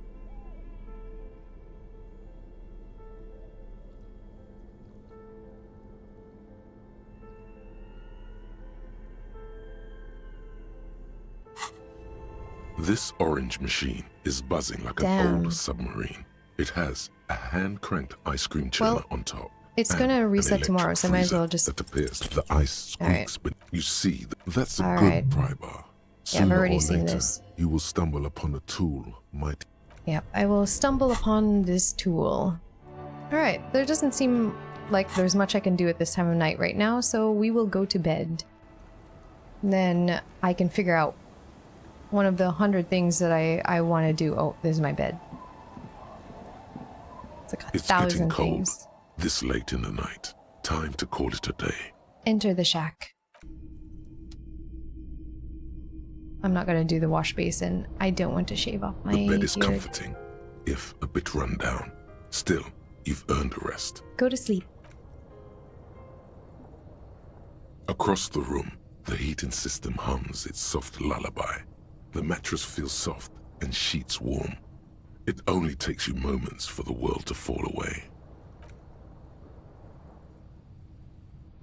This orange machine is buzzing like Damn. an old submarine. It has a hand-cranked ice cream churner on top. It's and gonna an reset tomorrow, so I might as well freezer just... that appears. The ice squeaks, but you see, that's a All good right. pry bar. Yeah, I've Sooner already or seen later, this. you will stumble upon a tool might. Yep, I will stumble upon this tool. Alright, there doesn't seem like there's much I can do at this time of night right now, so we will go to bed. Then I can figure out one of the 100 things that I want to do. Oh, there's my bed. It's like It's getting 1,000 cold. things. This late in the night. Time to call it a day. Enter the shack. I'm not gonna do the wash basin. I don't want to shave off my The bed is beard. comforting, if a bit run down. Still, you've earned a rest. Go to sleep. Across the room, the heating system hums its soft lullaby. The mattress feels soft and sheets warm. It only takes you moments for the world to fall away.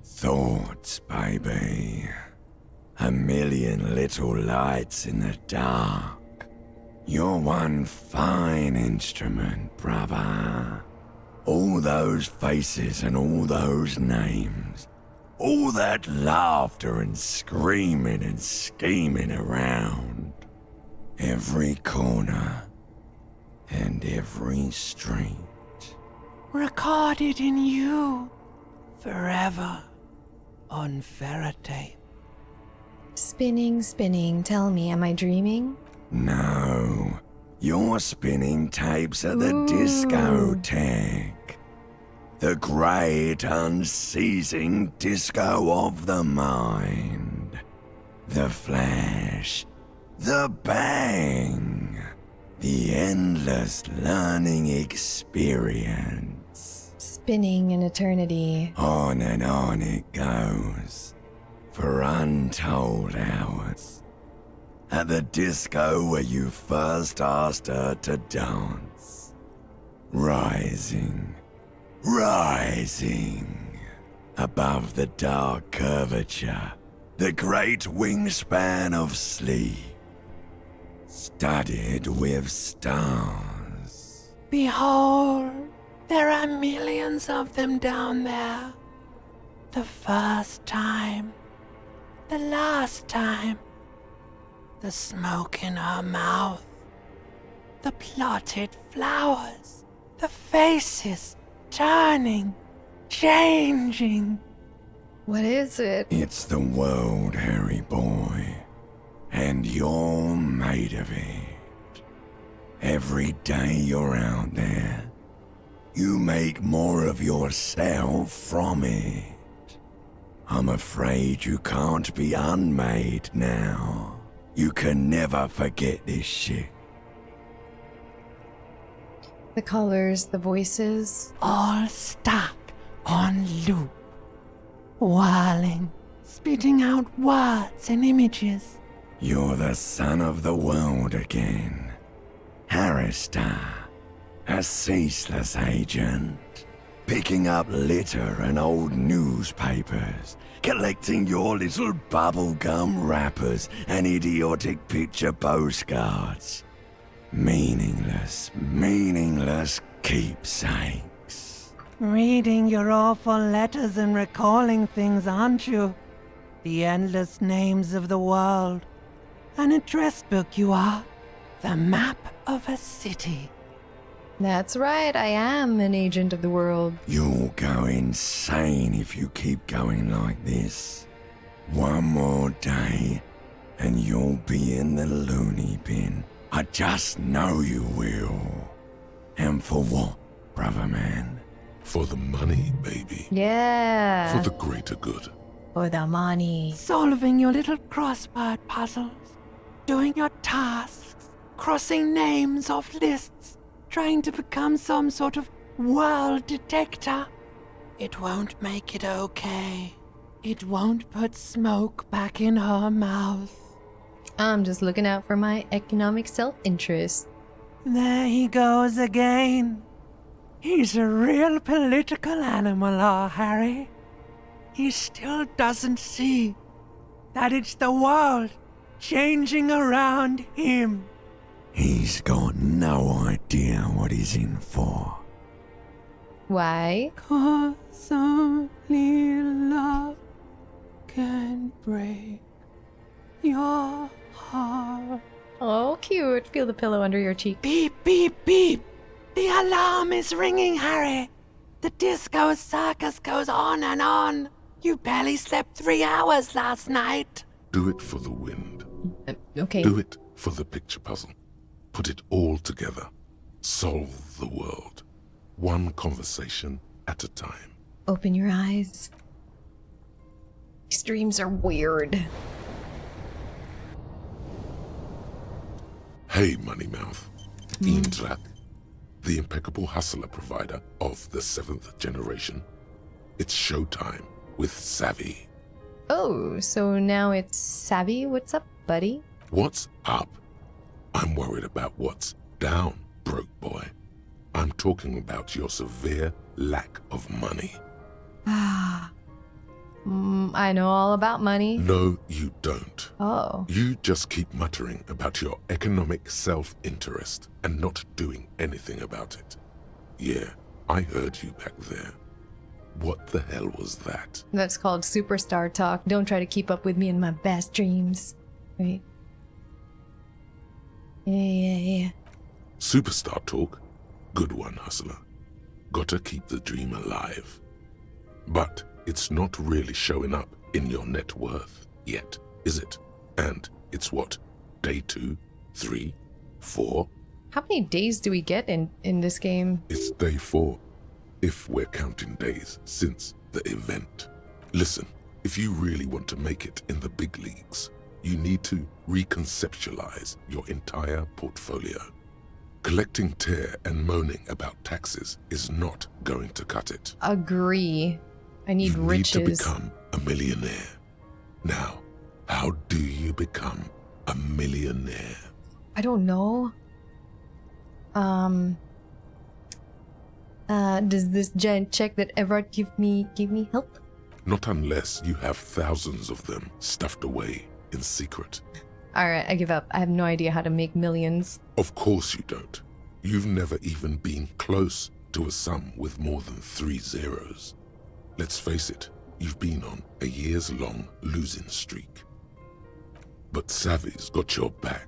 Thoughts, baby. A million little lights in the dark. You're one fine instrument, brother. All those faces and all those names. All that laughter and screaming and scheming around. Every corner and every street. Recorded in you. Forever. On ferrotape. Spinning, spinning. Tell me, am I dreaming? No, you're spinning tapes at the Ooh. discotheque. The great unceasing disco of the mind. The flash. The bang. The endless learning experience. Spinning in eternity. On and on it goes. For untold hours. At the disco where you first asked her to dance. Rising. Rising. Above the dark curvature. The great wingspan of sleep. Studded with stars. Behold, there are millions of them down there. The first time. The last time. The smoke in her mouth. The plotted flowers. The faces turning, changing. What is it? It's the world, Harry boy. And you're made of it. Every day you're out there, you make more of yourself from it. I'm afraid you can't be unmade now. You can never forget this shit. The colors, the voices. All stuck on loop. Whirling, spitting out words and images. You're the son of the world again. Harrister, a ceaseless agent. Picking up litter and old newspapers. Collecting your little bubblegum wrappers and idiotic picture postcards. Meaningless keepsakes. Reading your awful letters and recalling things, aren't you? The endless names of the world. An address book you are. The map of a city. That's right, I am an agent of the world. You'll go insane if you keep going like this. One more day, and you'll be in the loony bin. I just know you will. And for what, brother man? For the money, baby. Yeah. For the greater good. For the money. Solving your little crossword puzzles. Doing your tasks. Crossing names off lists. Trying to become some sort of world detector. It won't make it okay. It won't put smoke back in her mouth. I'm just looking out for my economic self-interest. There he goes again. He's a real political animal, our Harry. He still doesn't see that it's the world changing around him. He's got no idea what he's in for. Why? 'Cause only love can break your heart. Oh, cute. Feel the pillow under your cheek. Beep, beep, beep. The alarm is ringing, Harry. The disco circus goes on and on. You barely slept 3 hours last night. Do it for the wind. Okay. Do it for the picture puzzle. Put it all together. Solve the world. One conversation at a time. Open your eyes. These dreams are weird. Hey, Moneymouth. Indrak, the impeccable hustler provider of the 7th generation. It's showtime with Savvy. Oh, so now it's Savvy? What's up, buddy? What's up? I'm worried about what's down, broke boy. I'm talking about your severe lack of money. I know all about money. No, you don't. Oh. You just keep muttering about your economic self-interest and not doing anything about it. Yeah, I heard you back there. What the hell was that? That's called superstar talk. Don't try to keep up with me in my best dreams. Wait. Yeah. Superstar talk? Good one, hustler. Gotta keep the dream alive. But it's not really showing up in your net worth yet, is it? And it's what? Day 2, 3, 4? How many days do we get in this game? It's day 4, if we're counting days since the event. Listen, if you really want to make it in the big leagues, you need to reconceptualize your entire portfolio. Collecting tear and moaning about taxes is not going to cut it. Agree. I need you riches. You need to become a millionaire. Now, how do you become a millionaire? I don't know. Does this giant check that Everett give me help? Not unless you have thousands of them stuffed away in secret. Alright, I give up. I have no idea how to make millions. Of course you don't. You've never even been close to a sum with more than 3 zeros. Let's face it, you've been on a years-long losing streak. But Savvy's got your back.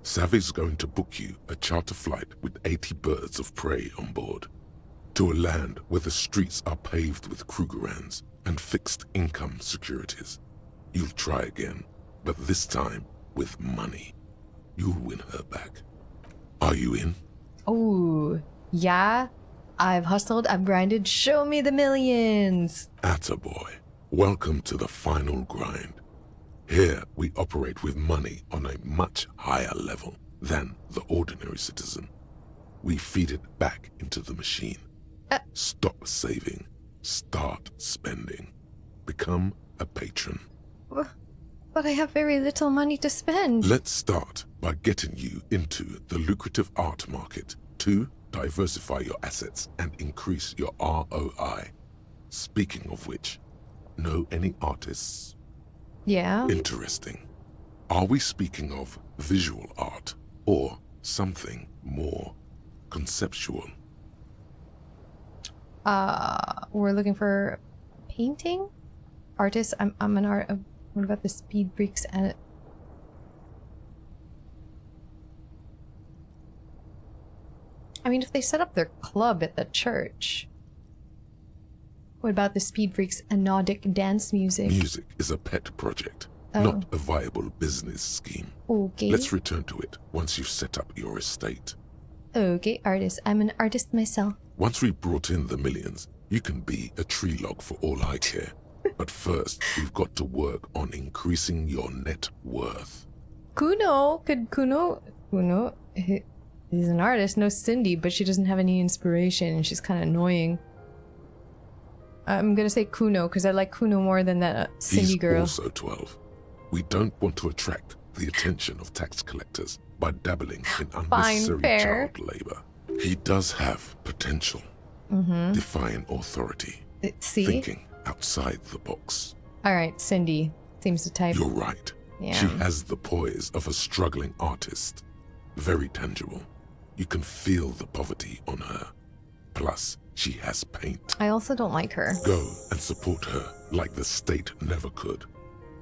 Savvy's going to book you a charter flight with 80 birds of prey on board. To a land where the streets are paved with Krugerrands and fixed income securities. You'll try again, but this time with money. You'll win her back. Are you in? Oh, yeah. I've hustled, I've grinded. Show me the millions. Attaboy. Welcome to the final grind. Here we operate with money on a much higher level than the ordinary citizen. We feed it back into the machine. Stop saving. Start spending. Become a patron. But I have very little money to spend. Let's start by getting you into the lucrative art market to diversify your assets and increase your ROI. Speaking of which, know any artists? Yeah. Interesting. Are we speaking of visual art or something more conceptual? We're looking for painting? Artist? I'm an art. What about the speed freaks and I mean, if they set up their club at the church. What about the speed freaks anodic dance music? Music is a pet project, not a viable business scheme. Okay. Let's return to it once you've set up your estate. Okay, artist. I'm an artist myself. Once we've brought in the millions, you can be a tree log for all I care. But first, we've got to work on increasing your net worth. Cuno? Cuno? He's an artist, no Cindy, but she doesn't have any inspiration and she's kind of annoying. I'm gonna say Cuno because I like Cuno more than that Cindy girl. He's also 12. We don't want to attract the attention of tax collectors by dabbling in unnecessary child labor. He does have potential. Defying authority. See? Thinking outside the box. Alright, Cindy seems to type. You're right. Yeah. She has the poise of a struggling artist. Very tangible. You can feel the poverty on her. Plus, she has paint. I also don't like her. Go and support her like the state never could.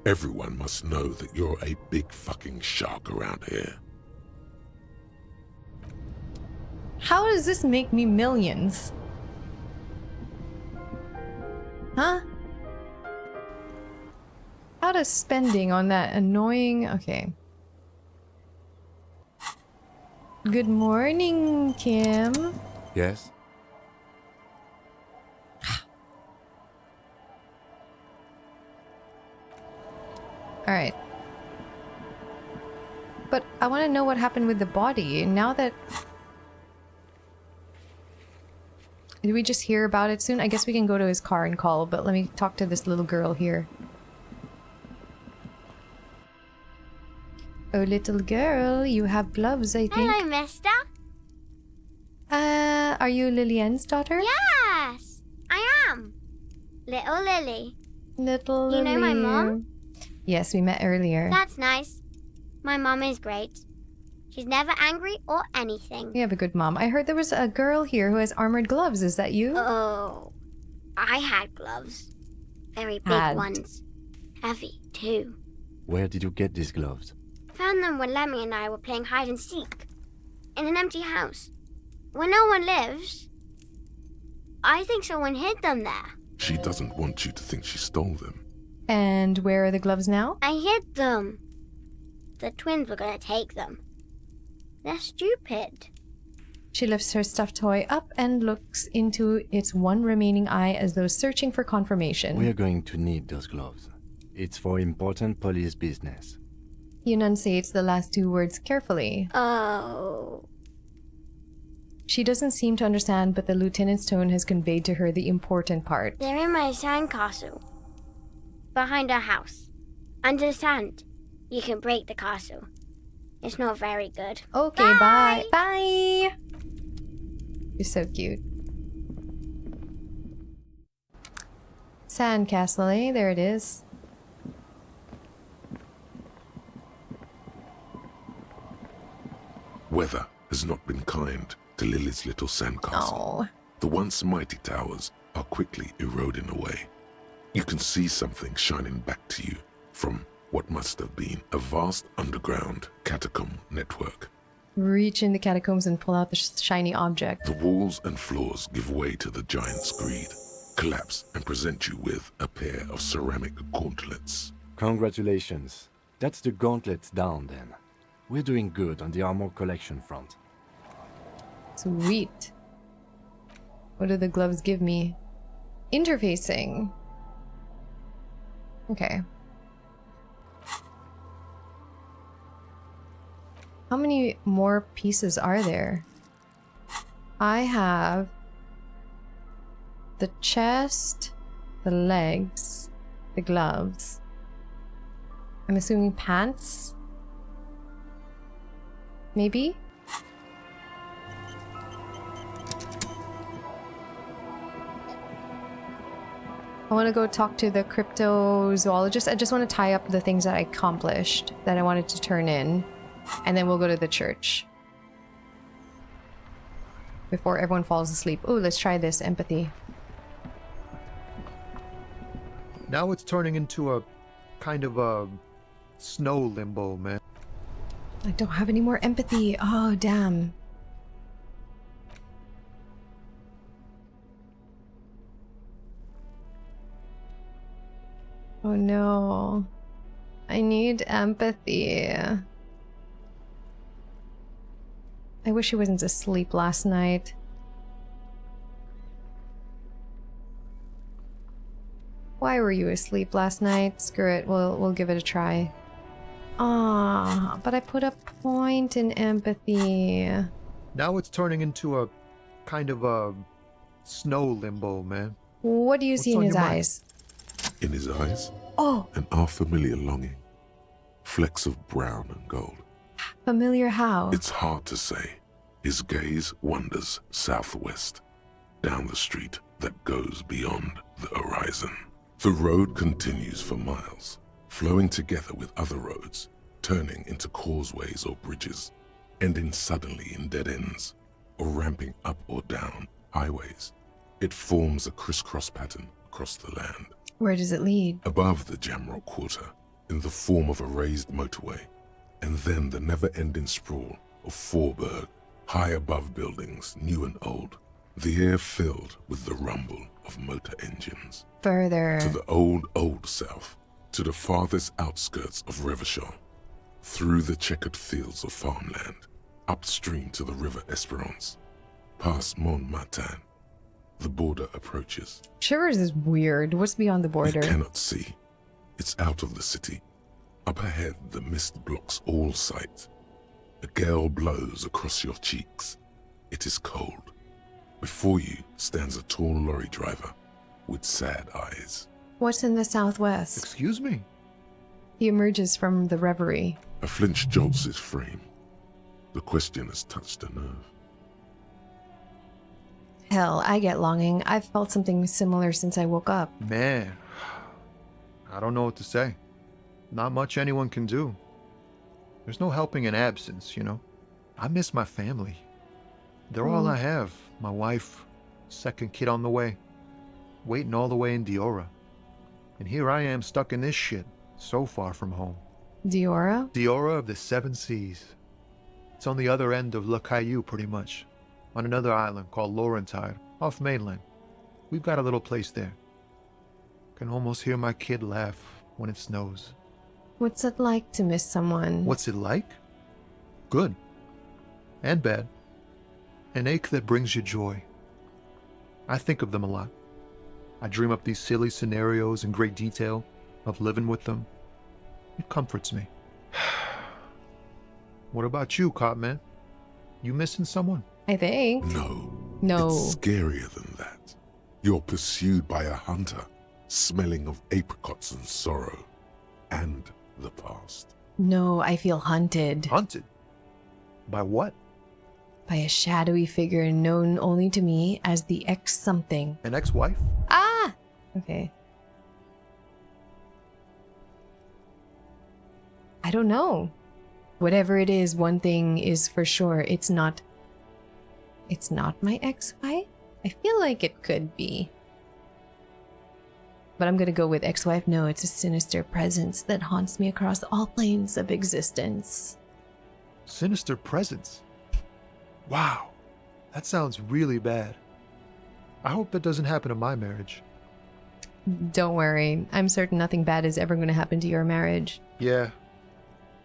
Everyone must know that you're a big fucking shark around here. How does this make me millions? Huh? How does spending on that annoying... Okay. Good morning, Kim. Yes? Alright. But I want to know what happened with the body. Now that... Did we just hear about it soon? I guess we can go to his car and call, but let me talk to this little girl here. Oh, little girl, you have gloves, I think. Hello, mister. Are you Lillian's daughter? Yes, I am. Little Lily. Little You know my Lily. mom? Yes, we met earlier. That's nice. My mom is great. She's never angry or anything. You have a good mom. I heard there was a girl here who has armored gloves. Is that you? Oh, I had gloves. Very big ones. Heavy, too. Where did you get these gloves? Found them when Lemmy and I were playing hide and seek. In an empty house. Where no one lives. I think someone hid them there. She doesn't want you to think she stole them. And where are the gloves now? I hid them. The twins were gonna take them. They're stupid. She lifts her stuffed toy up and looks into its one remaining eye as though searching for confirmation. We are going to need those gloves. It's for important police business. He enunciates the last two words carefully. Oh. She doesn't seem to understand, but the lieutenant's tone has conveyed to her the important part. They're in my sandcastle. Behind our house. Under the sand. You can break the castle. It's not very good. Okay, bye. Bye! You're so cute. Sandcastle, eh? There it is. Weather has not been kind to Lily's little sandcastle. Oh. The once mighty towers are quickly eroding away. You can see something shining back to you from what must have been a vast underground catacomb network. Reach in the catacombs and pull out the shiny object. The walls and floors give way to the giant's greed, collapse and present you with a pair of ceramic gauntlets. Congratulations. That's the gauntlets down then. We're doing good on the armor collection front. Sweet. What do the gloves give me? Interfacing. Okay. How many more pieces are there? I have the chest, the legs, the gloves. I'm assuming pants? Maybe? I want to go talk to the cryptozoologist. I just want to tie up the things that I accomplished that I wanted to turn in. And then we'll go to the church. Before everyone falls asleep. Oh, let's try this empathy. Now it's turning into a kind of a snow limbo, man. I don't have any more empathy. Oh, damn. Oh no. I need empathy. I wish he wasn't asleep last night. Why were you asleep last night? Screw it, we'll give it a try. Ah, but I put a point in empathy. Now it's turning into a kind of a snow limbo, man. What do you see in his eyes? In his eyes, Oh, an unfamiliar longing. Flecks of brown and gold. familiar how? It's hard to say. His gaze wanders southwest, down the street that goes beyond the horizon. The road continues for miles, flowing together with other roads, turning into causeways or bridges, ending suddenly in dead ends, or ramping up or down highways. It forms a crisscross pattern across the land. Where does it lead? Above the Jamrock Quarter, in the form of a raised motorway, and then the never-ending sprawl of Forburg, high above buildings, new and old, the air filled with the rumble of motor engines. Further. To the old south, to the farthest outskirts of Revachol, through the checkered fields of farmland, upstream to the river Esperance, past Montmartin. The border approaches. Shivers is weird. What's beyond the border? You cannot see. It's out of the city. Up ahead, the mist blocks all sight. A gale blows across your cheeks. It is cold. Before you stands a tall lorry driver with sad eyes. What's in the southwest? Excuse me? He emerges from the reverie. A flinch jolts his frame. The question has touched a nerve. Hell, I get longing. I've felt something similar since I woke up. Man, I don't know what to say. Not much anyone can do. There's no helping in absence, you know. I miss my family. They're all I have. My wife, second kid on the way, waiting all the way in Diora. And here I am stuck in this shit, so far from home. Diora? Diora of the Seven Seas. It's on the other end of Le Caillou, pretty much. On another island called Laurentide, off mainland. We've got a little place there. Can almost hear my kid laugh when it snows. What's it like to miss someone? What's it like? Good. And bad. An ache that brings you joy. I think of them a lot. I dream up these silly scenarios in great detail of living with them. It comforts me. What about you, Copman? You missing someone? I think. No. It's scarier than that. You're pursued by a hunter, smelling of apricots and sorrow, and the past. No, I feel hunted. Hunted? By what? By a shadowy figure known only to me as the ex-something. An ex-wife? Ah! Okay. I don't know. Whatever it is, one thing is for sure. It's not my ex-wife? I feel like it could be. But I'm gonna go with ex-wife. No, it's a sinister presence that haunts me across all planes of existence. Sinister presence? Wow. That sounds really bad. I hope that doesn't happen to my marriage. Don't worry. I'm certain nothing bad is ever gonna happen to your marriage. Yeah.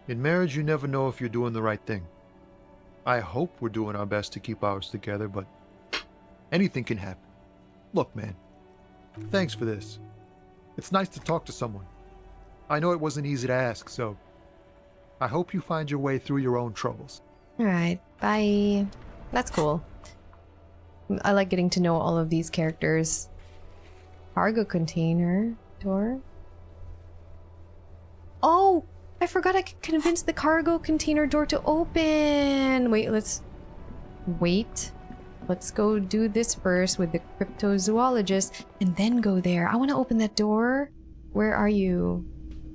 In marriage, you never know if you're doing the right thing. I hope we're doing our best to keep ours together, but anything can happen. Look, man, thanks for this. It's nice to talk to someone. I know it wasn't easy to ask, so I hope you find your way through your own troubles. Alright, bye. That's cool. I like getting to know all of these characters. Cargo container door. Oh! I forgot I could convince the cargo container door to open. Wait, let's go do this first with the cryptozoologist and then go there. I want to open that door. Where are you?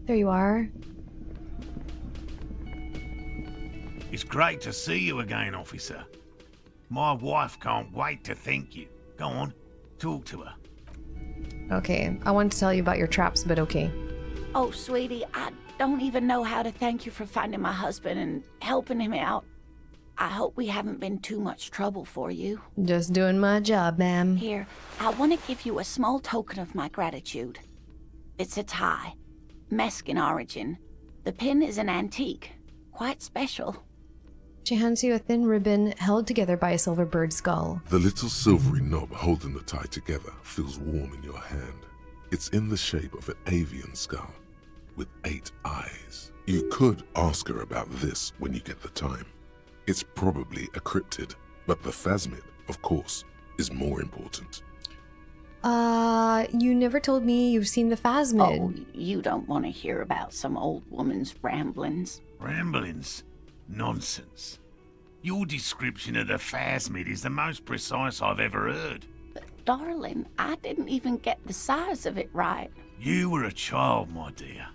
There you are. It's great to see you again, officer. My wife can't wait to thank you. Go on, talk to her. Okay, I wanted to tell you about your traps, but okay. Oh, sweetie, I don't even know how to thank you for finding my husband and helping him out. I hope we haven't been too much trouble for you. Just doing my job, ma'am. Here, I want to give you a small token of my gratitude. It's a tie, Mexican origin. The pin is an antique, quite special. She hands you a thin ribbon held together by a silver bird skull. The little silvery knob holding the tie together feels warm in your hand. It's in the shape of an avian skull with 8 eyes. You could ask her about this when you get the time. It's probably a cryptid, but the phasmid, of course, is more important. You never told me you've seen the phasmid. Oh, you don't want to hear about some old woman's ramblings. Ramblings? Nonsense. Your description of the phasmid is the most precise I've ever heard. But darling, I didn't even get the size of it right. You were a child, my dear.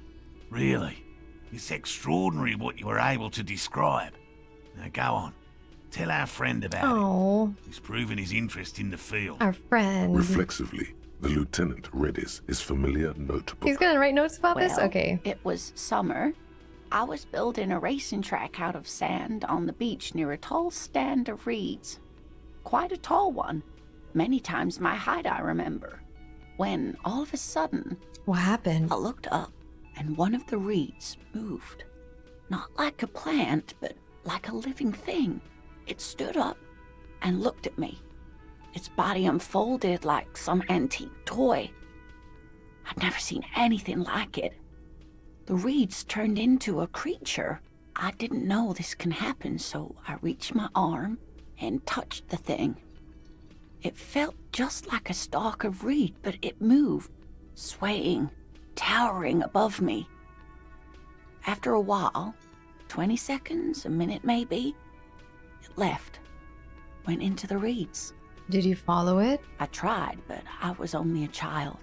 Really. It's extraordinary what you were able to describe. Now go on. Tell our friend about it. He's proven his interest in the field. Our friend. Reflexively, the lieutenant readies his familiar notebook. He's gonna write notes about this? Well, Okay. It was summer. I was building a racing track out of sand on the beach near a tall stand of reeds. Quite a tall one. Many times my height, I remember. When, all of a sudden... What happened? I looked up, and one of the reeds moved. Not like a plant, but like a living thing. It stood up and looked at me. Its body unfolded like some antique toy. I'd never seen anything like it. The reeds turned into a creature. I didn't know this can happen, so I reached my arm and touched the thing. It felt just like a stalk of reed, but it moved, swaying, towering above me. After a while, 20 seconds, a minute maybe, it left, went into the reeds. Did you follow it? I tried, but I was only a child.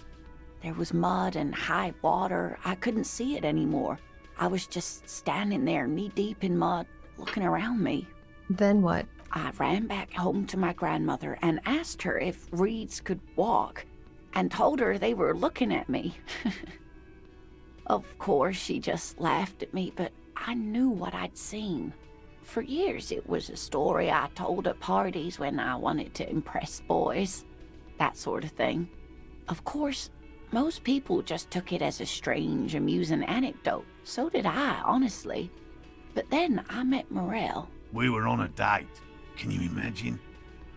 There was mud and high water. I couldn't see it anymore. I was just standing there knee-deep in mud, looking around me. Then what? I ran back home to my grandmother and asked her if reeds could walk, and told her they were looking at me. Of course, she just laughed at me, but I knew what I'd seen. For years, it was a story I told at parties when I wanted to impress boys. That sort of thing. Of course, most people just took it as a strange, amusing anecdote. So did I, honestly. But then I met Morel. We were on a date. Can you imagine?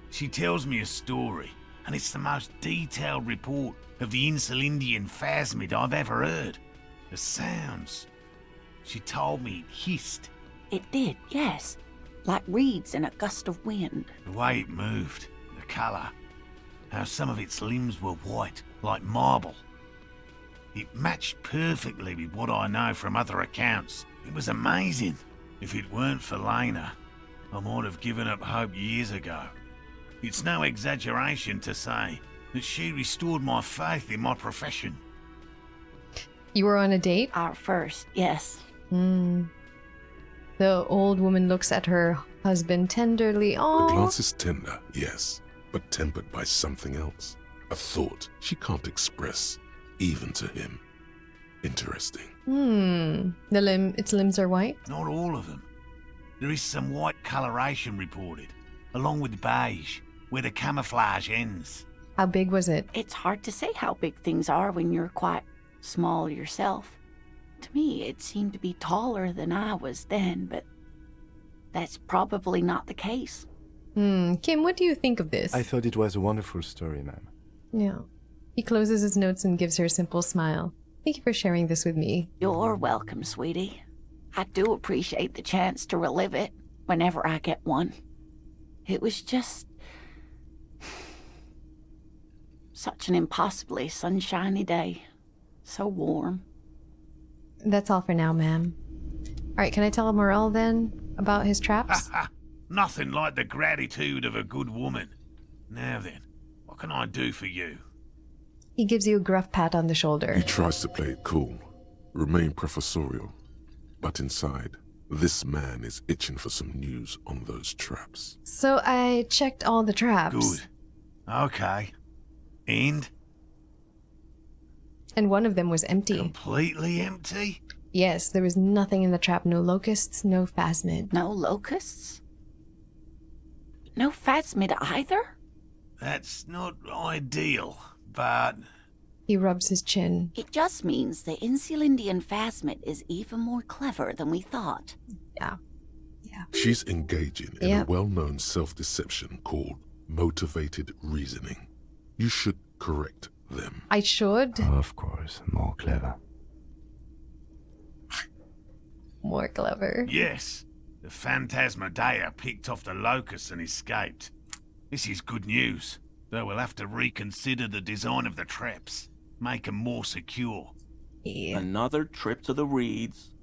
She tells me a story, and it's the most detailed report of the Insulindian phasmid I've ever heard. The sounds. She told me it hissed. It did, yes. Like reeds in a gust of wind. The way it moved, the colour, how some of its limbs were white, like marble. It matched perfectly with what I know from other accounts. It was amazing. If it weren't for Lena, I might have given up hope years ago. It's no exaggeration to say that she restored my faith in my profession. You were on a date? Our first, yes. The old woman looks at her husband tenderly. The Oh. glance is tender, yes, but tempered by something else. A thought she can't express, even to him. Interesting. Its limbs are white? Not all of them. There is some white coloration reported, along with beige, where the camouflage ends. How big was it? It's hard to say how big things are when you're quite small yourself. To me, it seemed to be taller than I was then, but that's probably not the case. Kim, what do you think of this? I thought it was a wonderful story, ma'am. Yeah. He closes his notes and gives her a simple smile. Thank you for sharing this with me. You're welcome, sweetie. I do appreciate the chance to relive it whenever I get one. It was just such an impossibly sunshiny day. So warm. That's all for now, ma'am. Alright, can I tell Morel then about his traps? Nothing like the gratitude of a good woman. Now then, what can I do for you? He gives you a gruff pat on the shoulder. He tries to play it cool, remain professorial, but inside, this man is itching for some news on those traps. So I checked all the traps. Good. Okay. And? And one of them was empty. Completely empty? Yes, there was nothing in the trap. No locusts, no phasmid. No locusts? No phasmid either? That's not ideal, but... He rubs his chin. It just means the Insulindian phasmid is even more clever than we thought. Yeah. She's engaging in a well-known self-deception called motivated reasoning. You should correct them. I should? Of course, more clever. More clever. Yes. The Phantasmadeia picked off the locusts and escaped. This is good news, though we'll have to reconsider the design of the traps. Make them more secure. Yeah. Another trip to the reeds.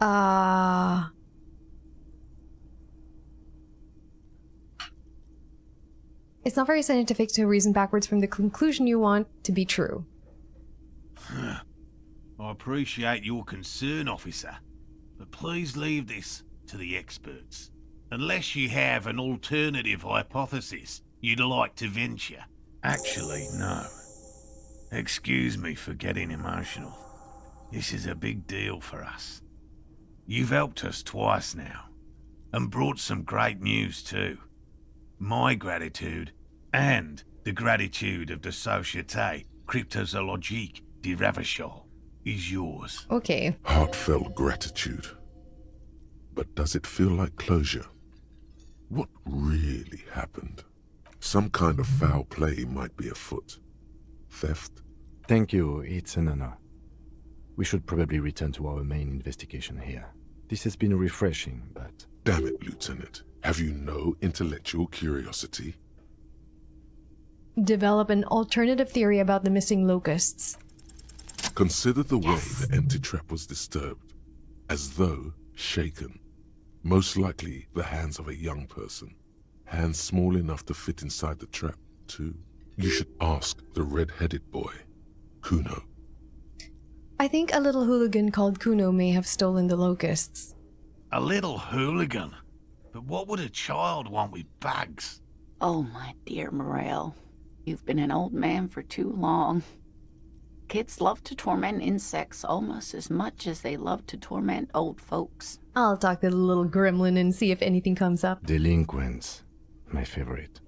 It's not very scientific to reason backwards from the conclusion you want to be true. I appreciate your concern, officer, but please leave this to the experts. Unless you have an alternative hypothesis you'd like to venture. Actually, no. Excuse me for getting emotional. This is a big deal for us. You've helped us twice now, and brought some great news too. My gratitude, and the gratitude of the Société Cryptozoologique de Ravachol, is yours. Okay. Heartfelt gratitude. But does it feel like closure? What really happened? Some kind of foul play might be afoot. Theft? Thank you, it's an honor. We should probably return to our main investigation here. This has been refreshing, but... Damn it, Lieutenant. Have you no intellectual curiosity? Develop an alternative theory about the missing locusts. Consider the way the empty trap was disturbed, as though shaken. Most likely the hands of a young person. Hands small enough to fit inside the trap, too. You should ask the red-headed boy, Cuno. I think a little hooligan called Cuno may have stolen the locusts. A little hooligan? But what would a child want with bags? Oh, my dear Morel. You've been an old man for too long. Kids love to torment insects almost as much as they love to torment old folks. I'll talk to the little gremlin and see if anything comes up. Delinquents. My favorite.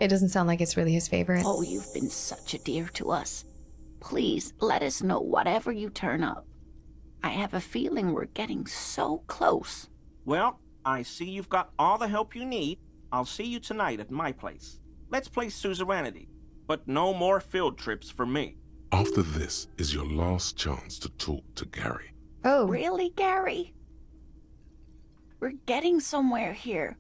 It doesn't sound like it's really his favorite. Oh, you've been such a dear to us. Please, let us know whatever you turn up. I have a feeling we're getting so close. Well, I see you've got all the help you need. I'll see you tonight at my place. Let's play suzerainty, but no more field trips for me. After this is your last chance to talk to Gary. Oh. Really, Gary? We're getting somewhere here.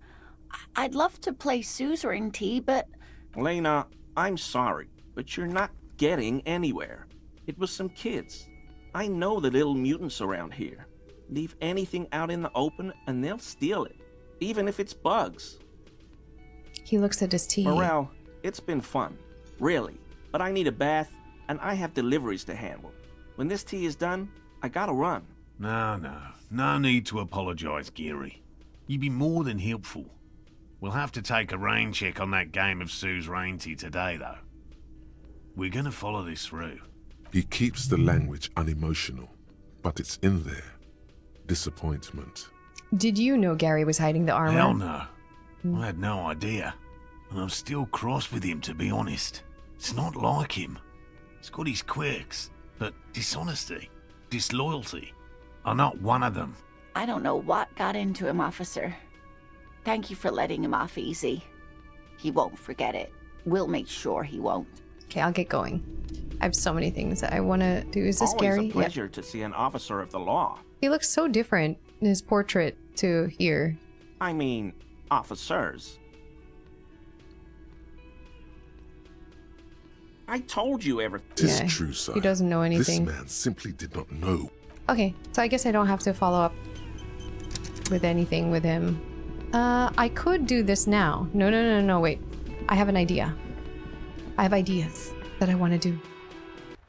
I'd love to play suzerainty, but... Lena, I'm sorry, but you're not getting anywhere. It was some kids. I know the little mutants around here. Leave anything out in the open and they'll steal it, even if it's bugs. He looks at his tea. Morel, it's been fun, really, but I need a bath and I have deliveries to handle. When this tea is done, I gotta run. No need to apologize, Gary. You'd be more than helpful. We'll have to take a rain check on that game of suzerainty today, though. We're gonna follow this through. He keeps the language unemotional, but it's in there. Disappointment. Did you know Gary was hiding the armor? Hell no. I had no idea. And I'm still cross with him, to be honest. It's not like him. He's got his quirks, but dishonesty, disloyalty are not one of them. I don't know what got into him, officer. Thank you for letting him off easy. He won't forget it. We'll make sure he won't. Okay, I'll get going. I have so many things that I want to do. Is this Always Gary? a pleasure to see an officer of the law. He looks so different in his portrait to here. I mean, officers. I told you everything. Tis true, sir. He doesn't know anything. This man simply did not know. Okay, so I guess I don't have to follow up with anything with him. I could do this now. No, wait. I have an idea. I have ideas that I want to do.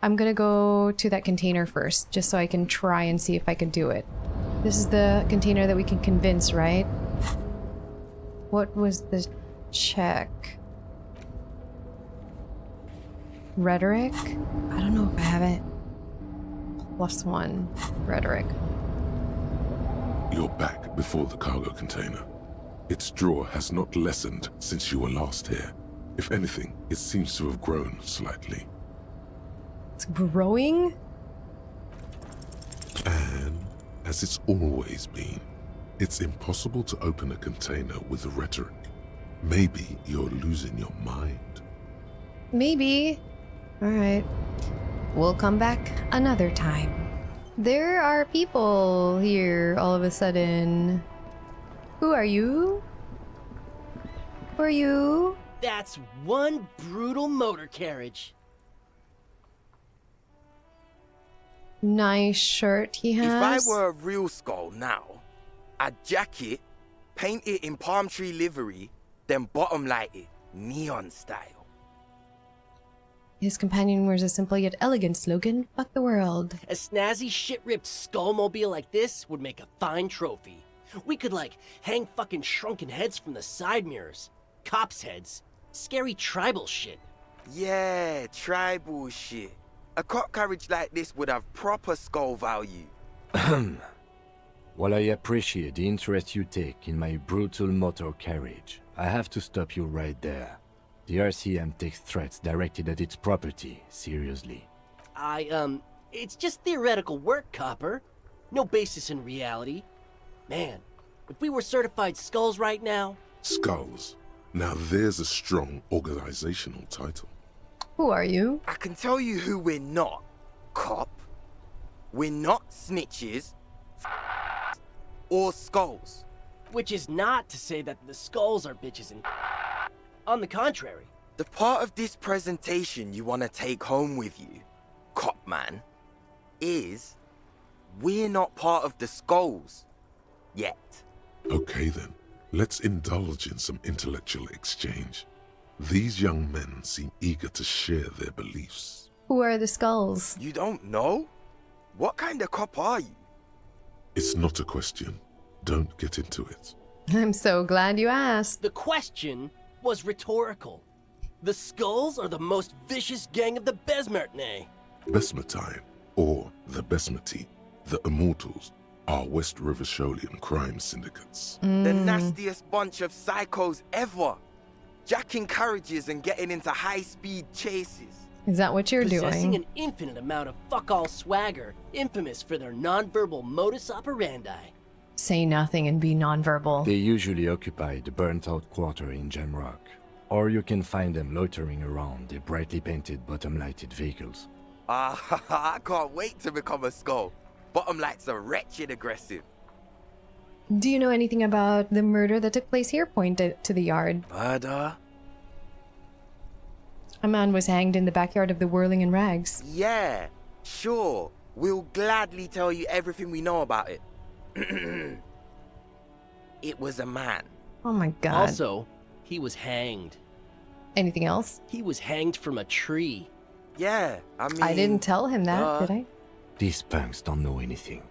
I'm gonna go to that container first, just so I can try and see if I can do it. This is the container that we can convince, right? What was the check? Rhetoric? I don't know if I have it. +1. Rhetoric. You're back before the cargo container. Its draw has not lessened since you were last here. If anything, it seems to have grown slightly. It's growing? And, as it's always been, it's impossible to open a container with rhetoric. Maybe you're losing your mind. Maybe. Alright. We'll come back another time. There are people here all of a sudden. Who are you? Who are you? That's one brutal motor carriage. Nice shirt he has. If I were a real skull now, I'd jack it, paint it in palm tree livery, then bottom light it, neon style. His companion wears a simple yet elegant slogan, "Fuck the world." A snazzy shit-ripped skullmobile like this would make a fine trophy. We could, like, hang fucking shrunken heads from the side mirrors. Cops' heads. Scary tribal shit. Yeah, tribal shit. A cop carriage like this would have proper skull value. While I appreciate the interest you take in my brutal motor carriage, I have to stop you right there. The RCM takes threats directed at its property seriously. It's just theoretical work, Copper. No basis in reality. Man, if we were certified skulls right now... Skulls. Now there's a strong organizational title. Who are you? I can tell you who we're not, cop. We're not snitches or skulls. Which is not to say that the skulls are bitches and... On the contrary. The part of this presentation you want to take home with you, cop man, is we're not part of the skulls yet. Okay then, let's indulge in some intellectual exchange. These young men seem eager to share their beliefs. Who are the skulls? You don't know? What kind of cop are you? It's not a question. Don't get into it. I'm so glad you asked. The question was rhetorical. The skulls are the most vicious gang of the Besmertne. Besmertine, or the Besmati, the Immortals, are West River Sholian crime syndicates. The nastiest bunch of psychos ever. Jacking carriages and getting into high-speed chases. Is that what you're Possessing doing? an infinite amount of fuck-all swagger, infamous for their non-verbal modus operandi. Say nothing and be nonverbal. They usually occupy the burnt-out quarter in Jamrock, or you can find them loitering around their brightly painted bottom-lighted vehicles. I can't wait to become a skull. Bottom lights are wretched aggressive. Do you know anything about the murder that took place here? Pointed to the yard. Murder? A man was hanged in the backyard of the Whirling in Rags. Yeah, sure. We'll gladly tell you everything we know about it. It was a man. Oh my god. Also, he was hanged. Anything else? He was hanged from a tree. Yeah, I mean... I didn't tell him that, did I? These punks don't know anything.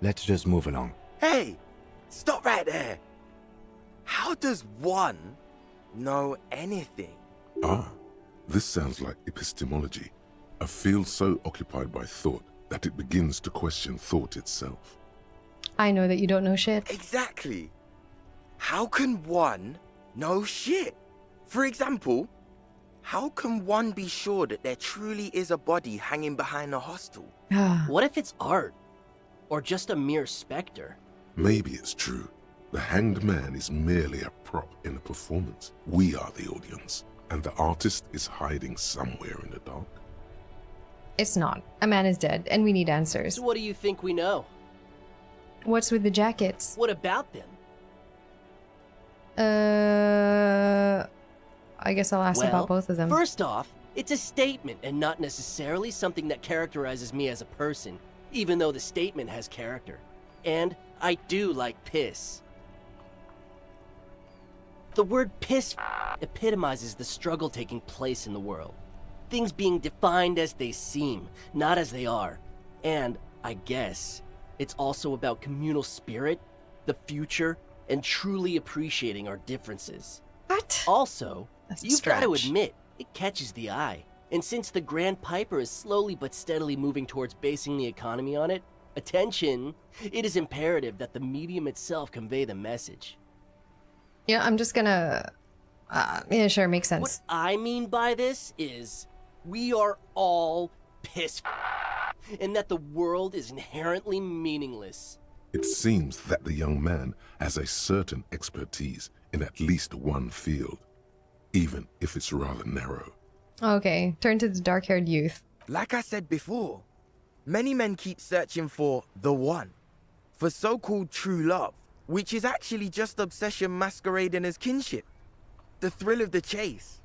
Let's just move along. Hey! Stop right there! How does one know anything? Ah, this sounds like epistemology, a field so occupied by thought that it begins to question thought itself. I know that you don't know shit. Exactly. How can one know shit? For example, how can one be sure that there truly is a body hanging behind a hostel? What if it's art? Or just a mere specter? Maybe it's true. The hanged man is merely a prop in a performance. We are the audience, and the artist is hiding somewhere in the dark. It's not. A man is dead, and we need answers. So what do you think we know? What's with the jackets? What about them? I guess I'll ask about both of them. First off, it's a statement and not necessarily something that characterizes me as a person. even though the statement has character. And I do like piss. The word piss epitomizes the struggle taking place in the world. Things being defined as they seem, not as they are. And, I guess, it's also about communal spirit, the future, and truly appreciating our differences. What? Also, That's you've got to stretch. admit, it catches the eye. And since the Grand Piper is slowly but steadily moving towards basing the economy on it, attention, it is imperative that the medium itself convey the message. Yeah, I'm just gonna... yeah, sure, makes sense. What I mean by this is, we are all piss and that the world is inherently meaningless. It seems that the young man has a certain expertise in at least one field, even if it's rather narrow. Okay, turn to the dark-haired youth. Like I said before, many men keep searching for the one, for so-called true love, which is actually just obsession masquerading as kinship. The thrill of the chase,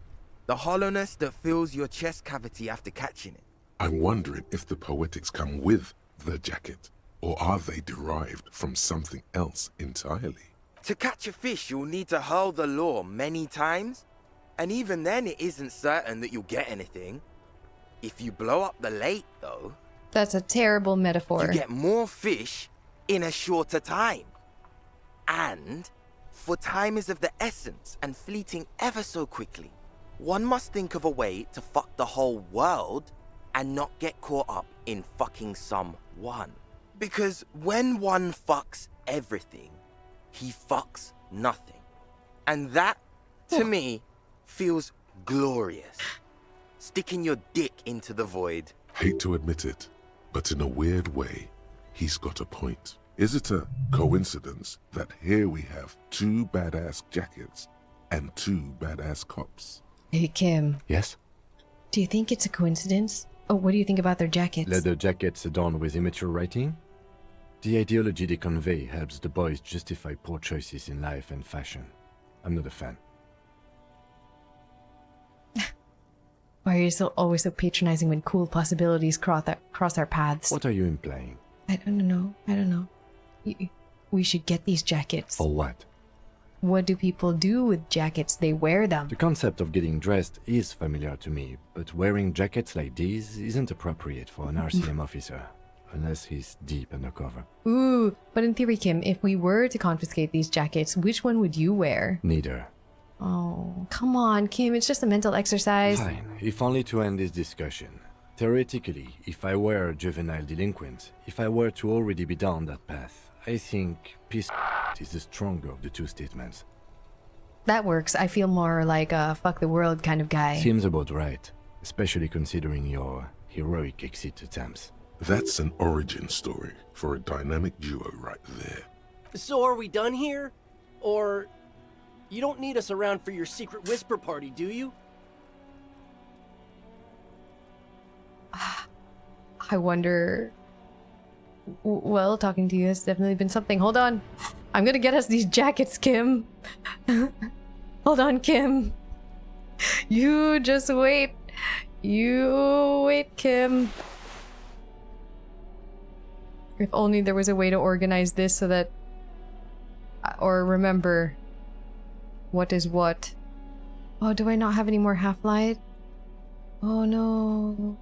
the hollowness that fills your chest cavity after catching it. I'm wondering if the poetics come with the jacket, or are they derived from something else entirely? To catch a fish, you'll need to hurl the lure many times, and even then it isn't certain that you'll get anything. If you blow up the lake, though... That's a terrible metaphor. You get more fish in a shorter time. And, for time is of the essence and fleeting ever so quickly, one must think of a way to fuck the whole world and not get caught up in fucking someone. Because when one fucks everything, he fucks nothing. And that, to me, feels glorious. Sticking your dick into the void. Hate to admit it, but in a weird way, he's got a point. Is it a coincidence that here we have two badass jackets and two badass cops? Hey, Kim. Yes? Do you think it's a coincidence? Oh, what do you think about their jackets? Leather jackets adorned with immature writing? The ideology they convey helps the boys justify poor choices in life and fashion. I'm not a fan. Why are you always so patronizing when cool possibilities cross our paths? What are you implying? I don't know. We should get these jackets. For what? What do people do with jackets? They wear them. The concept of getting dressed is familiar to me, but wearing jackets like these isn't appropriate for an RCM officer, unless he's deep undercover. Ooh, but in theory, Kim, if we were to confiscate these jackets, which one would you wear? Neither. Oh, come on, Kim, it's just a mental exercise. Fine, if only to end this discussion. Theoretically, if I were a juvenile delinquent, if I were to already be down that path, I think peace is the stronger of the two statements. That works. I feel more like a fuck the world kind of guy. Seems about right, especially considering your heroic exit attempts. That's an origin story for a dynamic duo right there. So are we done here? Or you don't need us around for your secret whisper party, do you? I wonder... Well, talking to you has definitely been something. Hold on. I'm gonna get us these jackets, Kim. Hold on, Kim. You just wait. You wait, Kim. If only there was a way to organize this so that... Or remember... What is what? Oh, do I not have any more half-light? Oh no.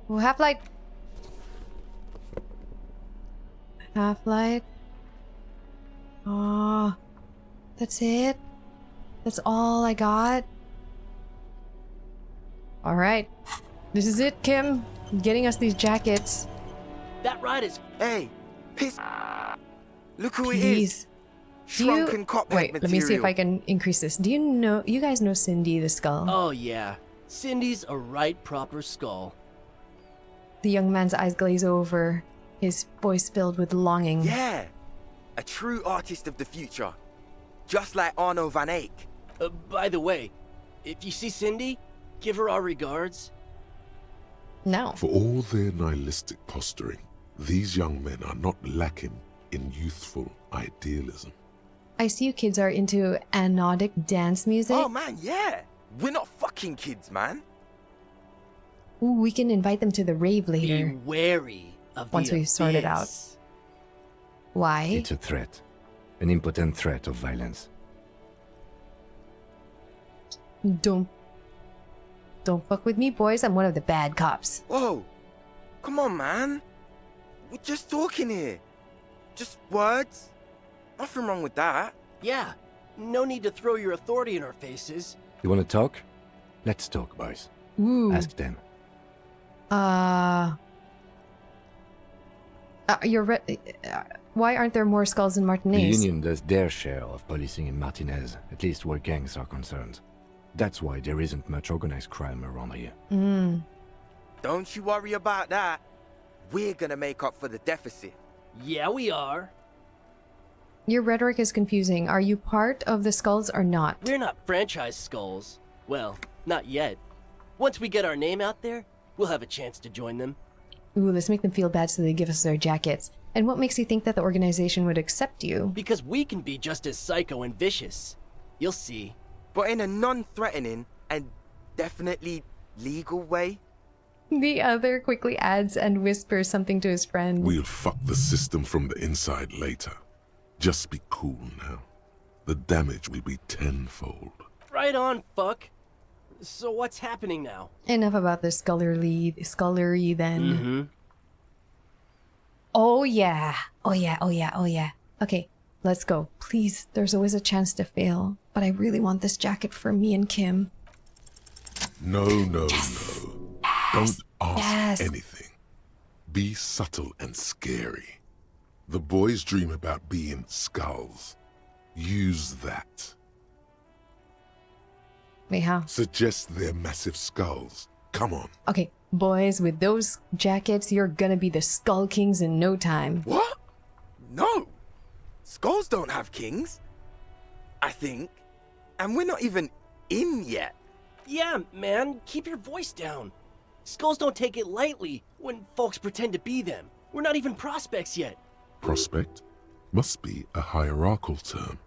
Oh, half-light! Half-light. Oh, that's it? That's all I got? Alright. This is it, Kim. Getting us these jackets. That ride is... Hey, piss... Look who Please. it is. Do you... Shrunken cop Wait, material. let me see if I can increase this. Do you guys know Cindy the Skull? Oh yeah. Cindy's a right proper skull. The young man's eyes glaze over, his voice filled with longing. Yeah, a true artist of the future. Just like Arno van Eyck. By the way, if you see Cindy, give her our regards. No. For all their nihilistic posturing, these young men are not lacking in youthful idealism. I see you kids are into anodic dance music. Oh man, yeah. We're not fucking kids, man. Ooh, we can invite them to the rave later. Be wary. Of once the we sort it out. abyss. Why? It's a threat. An impotent threat of violence. Don't fuck with me, boys. I'm one of the bad cops. Whoa! Come on, man. We're just talking here. Just words. Nothing wrong with that. Yeah, no need to throw your authority in our faces. You wanna talk? Let's talk, boys. Ooh. Ask them. Why aren't there more skulls in The Martinez? Union does their share of policing in Martinez, at least where gangs are concerned. That's why there isn't much organized crime around here. Don't you worry about that. We're gonna make up for the deficit. Yeah, we are. Your rhetoric is confusing. Are you part of the skulls or not? We're not franchise skulls. Well, not yet. Once we get our name out there, we'll have a chance to join them. Ooh, let's make them feel bad so they give us their jackets. And what makes you think that the organization would accept you? Because we can be just as psycho and vicious. You'll see. But in a non-threatening and definitely legal way. The other quickly adds and whispers something to his friend. We'll fuck the system from the inside later. Just be cool now. The damage will be tenfold. Right on, fuck. So what's happening now? Enough about the scullery then. Mm-hmm. Oh yeah. Oh yeah. Okay, let's go. Please, there's always a chance to fail. But I really want this jacket for me and Kim. No. Don't ask Yes. anything. Be subtle and scary. The boys dream about being skulls. Use that. Wait, how? Suggest they're massive skulls. Come on. Okay, boys, with those jackets, you're gonna be the Skull Kings in no time. What? No. Skulls don't have kings. I think. And we're not even in yet. Yeah, man, keep your voice down. Skulls don't take it lightly when folks pretend to be them. We're not even prospects yet. Prospect must be a hierarchical term.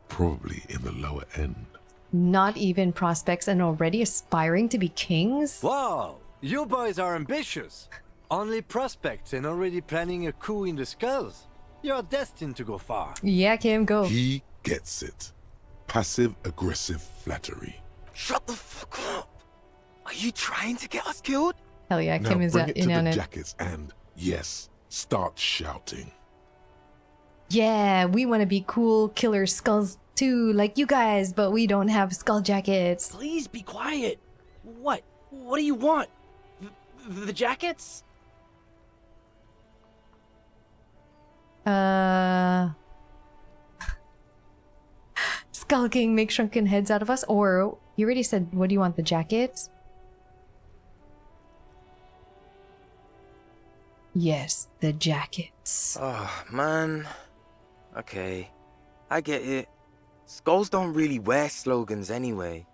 Probably in the lower end. Not even prospects and already aspiring to be kings? Wow, you boys are ambitious. Only prospects and already planning a coup in the skulls. You're destined to go far. Yeah, Kim, go. He gets it. Passive-aggressive flattery. Shut the fuck up. Are you trying to get us killed? Hell yeah, Now Kim is bring it to in on the it. jackets and, yes, start shouting. Yeah, we want to be cool killer skulls too, like you guys, but we don't have skull jackets. Please be quiet. What? What do you want? The jackets? Skull King, make shrunken heads out of us, or you already said, what do you want, the jackets? Yes, the jackets. Oh, man. Okay. I get it. Skulls don't really wear slogans anyway.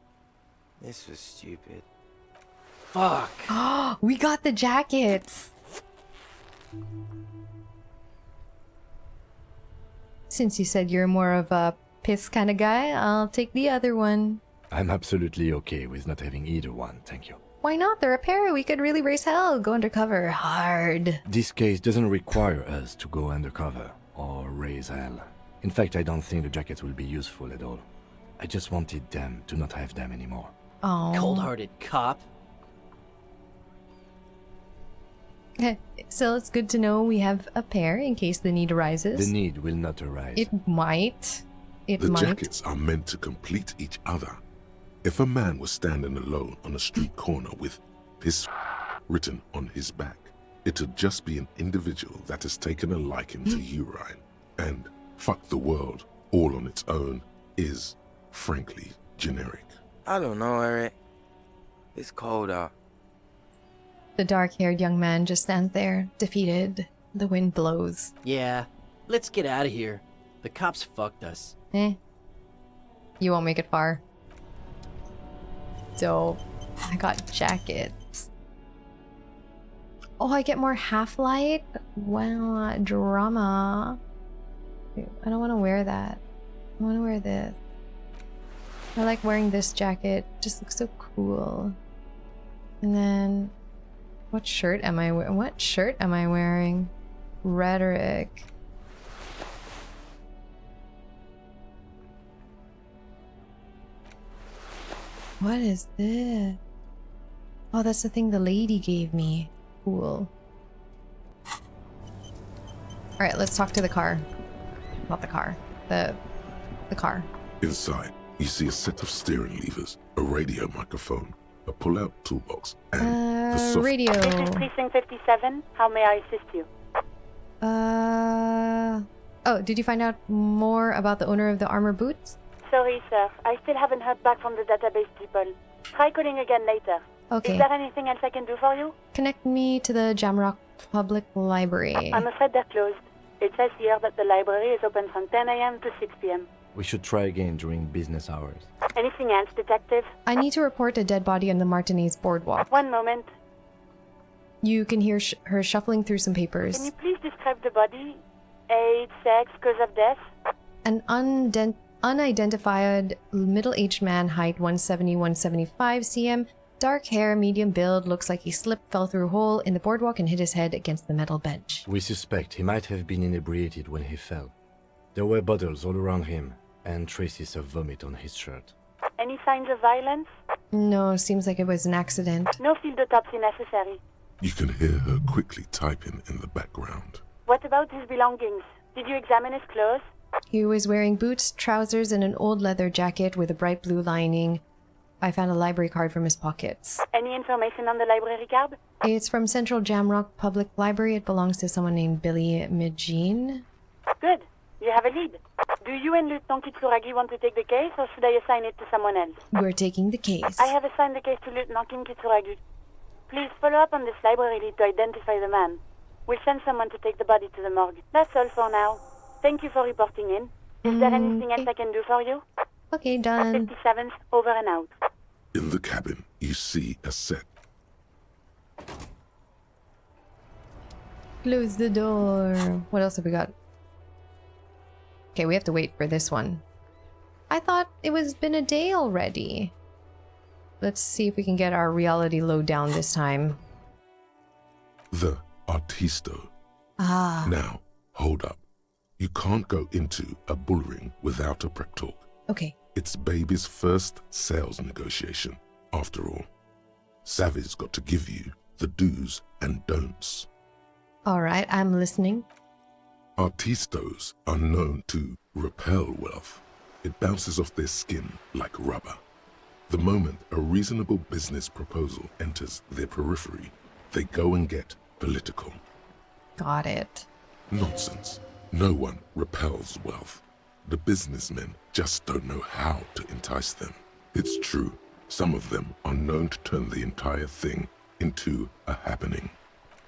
This was stupid. Fuck. We got the jackets. Since you said you're more of a piss kind of guy, I'll take the other one. I'm absolutely okay with not having either one, thank you. Why not? They're a pair. We could really raise hell. Go undercover. Hard. This case doesn't require us to go undercover or raise hell. In fact, I don't think the jackets will be useful at all. I just wanted them to not have them anymore. Oh. Cold-hearted cop. So it's good to know we have a pair in case the need arises. The need will not arise. It might. The jackets are meant to complete each other. If a man was standing alone on a street corner with his written on his back, it'd just be an individual that has taken a liking to urine. And fuck the world all on its own is, frankly, generic. I don't know, Eric. It's cold out. The dark-haired young man just stands there, defeated. The wind blows. Yeah, let's get out of here. The cops fucked us. You won't make it far. So, I got jackets. Oh, I get more half-light? Well, drama. I don't want to wear that. I want to wear this. I like wearing this jacket. It just looks so cool. And then What shirt am I wearing? Rhetoric. What is this? Oh, that's the thing the lady gave me. Cool. Alright, let's talk to the car. Not the car. The car. Inside, you see a set of steering levers, a radio microphone, a pull-out toolbox, and the soft... radio. This is Precinct 57. How may I assist you? Oh, did you find out more about the owner of the armor boots? Sorry, sir. I still haven't heard back from the database people. Try calling again later. Okay. Is there anything else I can do for you? Connect me to the Jamrock Public Library. I'm afraid they're closed. It says here that the library is open from 10 a.m. to 6 p.m. We should try again during business hours. Anything else, detective? I need to report a dead body on the Martinez boardwalk. One moment. You can hear her shuffling through some papers. Can you please describe the body? Age, sex, cause of death? An unidentified middle-aged man, height 170-175 cm, dark hair, medium build, looks like he slipped, fell through a hole in the boardwalk and hit his head against the metal bench. We suspect he might have been inebriated when he fell. There were bottles all around him, and traces of vomit on his shirt. Any signs of violence? No, seems like it was an accident. No field autopsy necessary. You can hear her quickly typing in the background. What about his belongings? Did you examine his clothes? He was wearing boots, trousers, and an old leather jacket with a bright blue lining. I found a library card from his pockets. Any information on the library card? It's from Central Jamrock Public Library. It belongs to someone named Billy Mijin. Good. You have a lead. Do you and Lieutenant Kitsuragi want to take the case, or should I assign it to someone else? We're taking the case. I have assigned the case to Lieutenant Kitsuragi. Please follow up on this library lead to identify the man. We'll send someone to take the body to the morgue. That's all for now. Thank you for reporting in. Is there anything else I can do for you? Okay, done. 57th, over and out. In the cabin, you see a set. Close the door. What else have we got? Okay, we have to wait for this one. I thought it was been a day already. Let's see if we can get our reality load down this time. The Artisto. Ah. Now, hold up. You can't go into a bullring without a prep talk. Okay. It's baby's first sales negotiation, after all. Savvy's got to give you the do's and don'ts. Alright, I'm listening. Artistos are known to repel wealth. It bounces off their skin like rubber. The moment a reasonable business proposal enters their periphery, they go and get political. Got it. Nonsense. No one repels wealth. The businessmen just don't know how to entice them. It's true, some of them are known to turn the entire thing into a happening.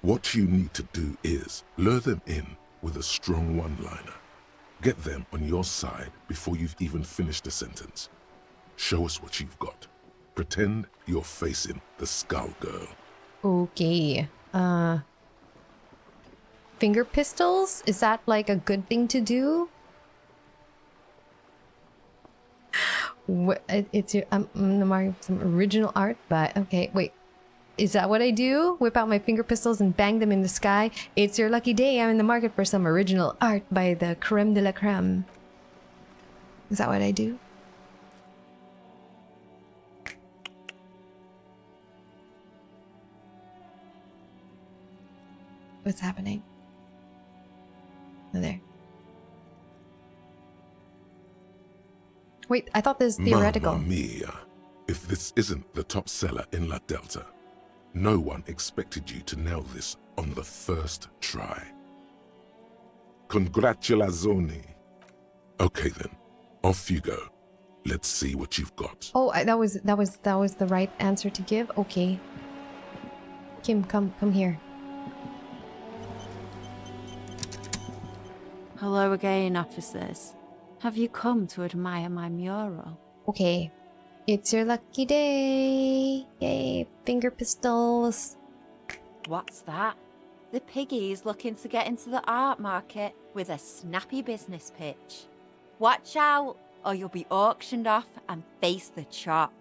What you need to do is lure them in with a strong one-liner. Get them on your side before you've even finished a sentence. Show us what you've got. Pretend you're facing the Skull Girl. Okay. Finger pistols? Is that like a good thing to do? It's your the mark of some original art, but okay, wait. Is that what I do? Whip out my finger pistols and bang them in the sky? It's your lucky day. I'm in the market for some original art by the creme de la creme. Is that what I do? What's happening? Oh, there. Wait, I thought this was theoretical. Mamma mia. If this isn't the top seller in La Delta, no one expected you to nail this on the first try. Congratulazioni. Okay then, off you go. Let's see what you've got. Oh, that was the right answer to give. Okay. Kim, come here. Hello again, officers. Have you come to admire my mural? Okay. It's your lucky day. Yay, finger pistols. What's that? The piggy's looking to get into the art market with a snappy business pitch. Watch out, or you'll be auctioned off and face the chop.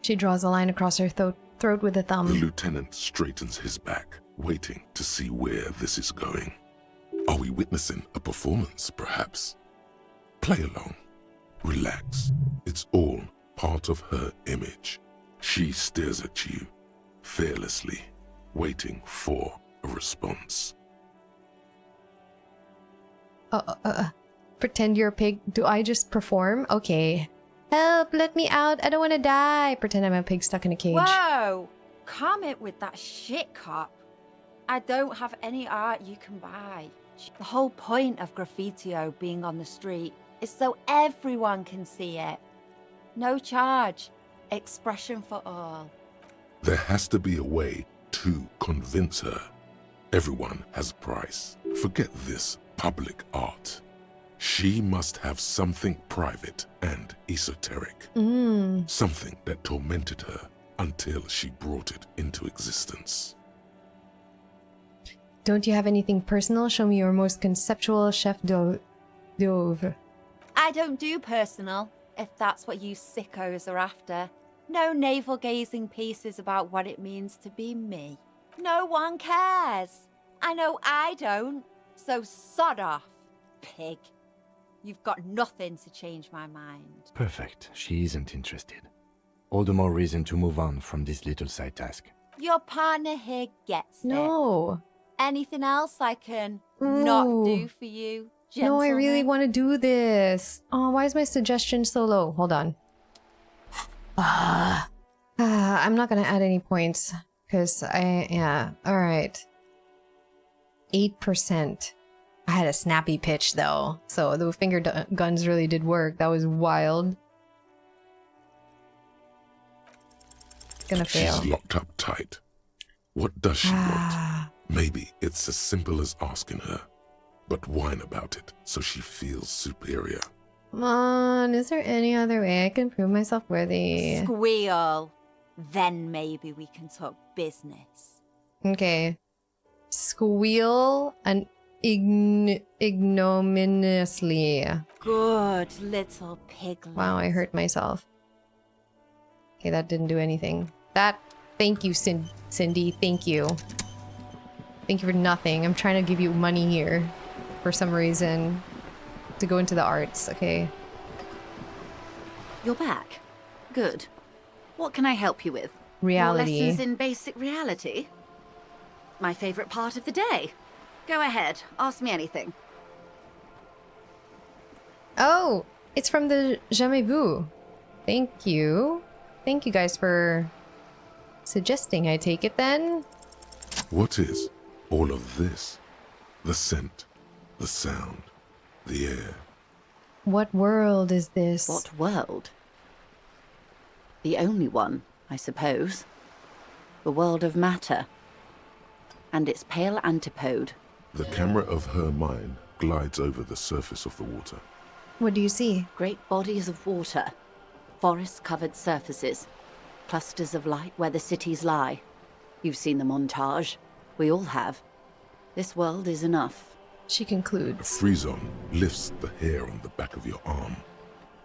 She draws a line across her throat throat with a The thumb. lieutenant straightens his back, waiting to see where this is going. Are we witnessing a performance, perhaps? Play along. Relax. It's all part of her image. She stares at you, fearlessly, waiting for a response. Pretend you're a pig. Do I just perform? Okay. Help, let me out. I don't want to die. Pretend I'm a pig stuck in a cage. Whoa! Calm it with that shit, cop. I don't have any art you can buy. The whole point of graffitio being on the street is so everyone can see it. No charge. Expression for all. There has to be a way to convince her. Everyone has a price. Forget this public art. She must have something private and esoteric. Something that tormented her until she brought it into existence. Don't you have anything personal? Show me your most conceptual chef d'oeuvre. I don't do personal, if that's what you sickos are after. No navel-gazing pieces about what it means to be me. No one cares. I know I don't, so sod off, pig. You've got nothing to change my mind. Perfect. She isn't interested. All the more reason to move on from this little side task. Your partner here gets it. No. Anything else I can not do for you, gentlemen? No, I really want to do this. Oh, why is my suggestion so low? Hold on. I'm not going to add any points. Because yeah. Alright. 8%. I had a snappy pitch though. So the finger guns really did work. That was wild. Gonna fail. She's locked up tight. What does she want? Maybe it's as simple as asking her, but whine about it so she feels superior. Come on, is there any other way I can prove myself worthy? Squeal. Then maybe we can talk business. Okay. Squeal and ignominiously. Good little piglet. Wow, I hurt myself. Okay, that didn't do anything. Thank you, Cindy. Thank you. Thank you for nothing. I'm trying to give you money here for some reason to go into the arts, okay? You're back. Good. What can I help you with? Reality. More lessons in basic reality? My favorite part of the day. Go ahead, ask me anything. Oh, it's from the Jamais Vu. Thank you. Thank you guys for suggesting I take it then. What is all of this? The scent, the sound, the air. What world is this? What world? The only one, I suppose. The world of matter. And its pale antipode. The camera of her mind glides over the surface of the water. What do you see? Great bodies of water. Forest-covered surfaces. Clusters of light where the cities lie. You've seen the montage. We all have. This world is enough. She concludes. A frisson lifts the hair on the back of your arm.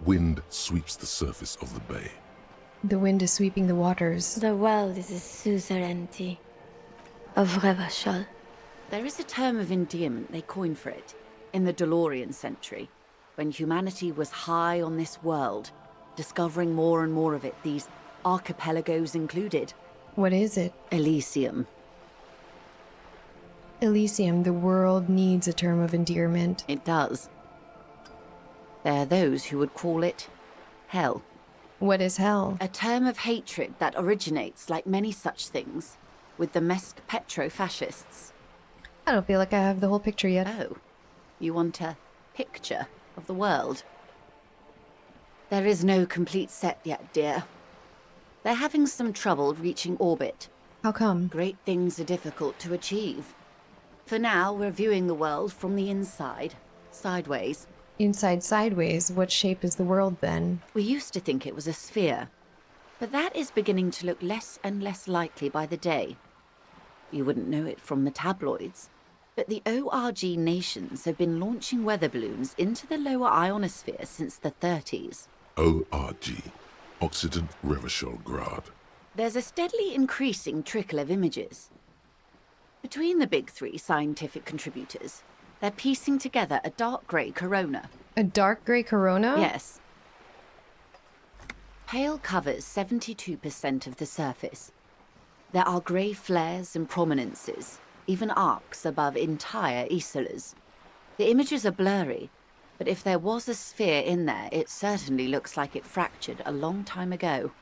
Wind sweeps the surface of the bay. The wind is sweeping the waters. The world is a suzerainty of Revachol. There is a term of endearment they coined for it in the DeLorean century, when humanity was high on this world, discovering more and more of it, these archipelagos included. What is it? Elysium. Elysium, the world needs a term of endearment. It does. There are those who would call it hell. What is hell? A term of hatred that originates, like many such things, with the Mesk petro-fascists. I don't feel like I have the whole picture yet. Oh, you want a picture of the world? There is no complete set yet, dear. They're having some trouble reaching orbit. How come? Great things are difficult to achieve. For now, we're viewing the world from the inside, sideways. Inside sideways? What shape is the world then? We used to think it was a sphere, but that is beginning to look less and less likely by the day. You wouldn't know it from the tabloids, but the ORG nations have been launching weather balloons into the lower ionosphere since the 30s. ORG, Occident Revachol Grad. There's a steadily increasing trickle of images. Between the big three scientific contributors, they're piecing together a dark grey corona. A dark grey corona? Yes. Pale covers 72% of the surface. There are grey flares and prominences, even arcs above entire isolas. The images are blurry, but if there was a sphere in there, it certainly looks like it fractured a long time ago.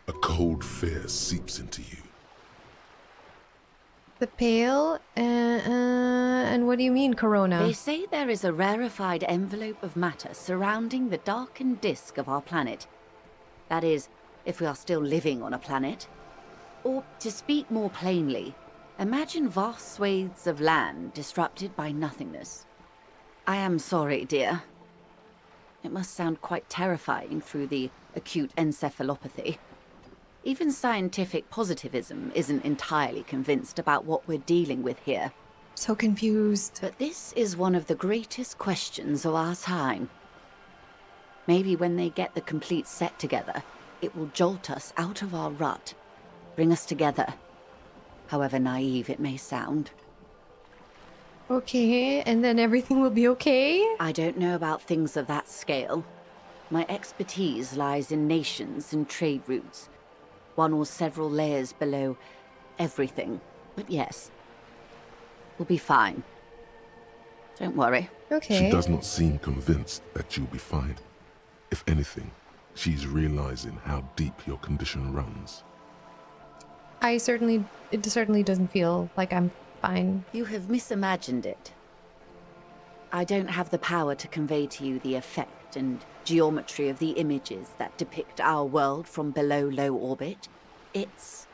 A cold fear seeps into you. The pale? And what do you mean, corona? They say there is a rarefied envelope of matter surrounding the darkened disk of our planet. That is, if we are still living on a planet. Or, to speak more plainly, imagine vast swathes of land disrupted by nothingness. I am sorry, dear. It must sound quite terrifying through the acute encephalopathy. Even scientific positivism isn't entirely convinced about what we're dealing with here. So confused. But this is one of the greatest questions of our time. Maybe when they get the complete set together, it will jolt us out of our rut, bring us together, however naive it may sound. Okay, and then everything will be okay? I don't know about things of that scale. My expertise lies in nations and trade routes, one or several layers below everything. But yes, we'll be fine. Don't worry. Okay. She does not seem convinced that you'll be fine. If anything, she's realizing how deep your condition runs. It certainly doesn't feel like I'm fine. You have misimagined it. I don't have the power to convey to you the effect and geometry of the images that depict our world from below low orbit. It's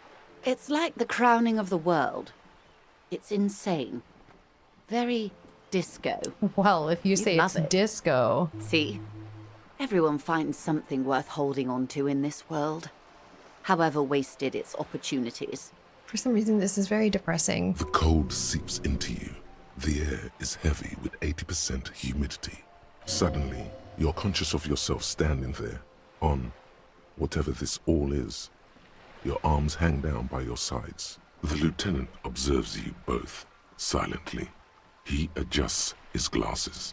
like the crowning of the world. It's insane. Very disco. Well, if you say it's disco. See? Everyone finds something worth holding on to in this world, however wasted its opportunities. For some reason, this is very depressing. The cold seeps into you. The air is heavy with 80% humidity. Suddenly, you're conscious of yourself standing there, on whatever this all is. Your arms hang down by your sides. The lieutenant observes you both, silently. He adjusts his glasses.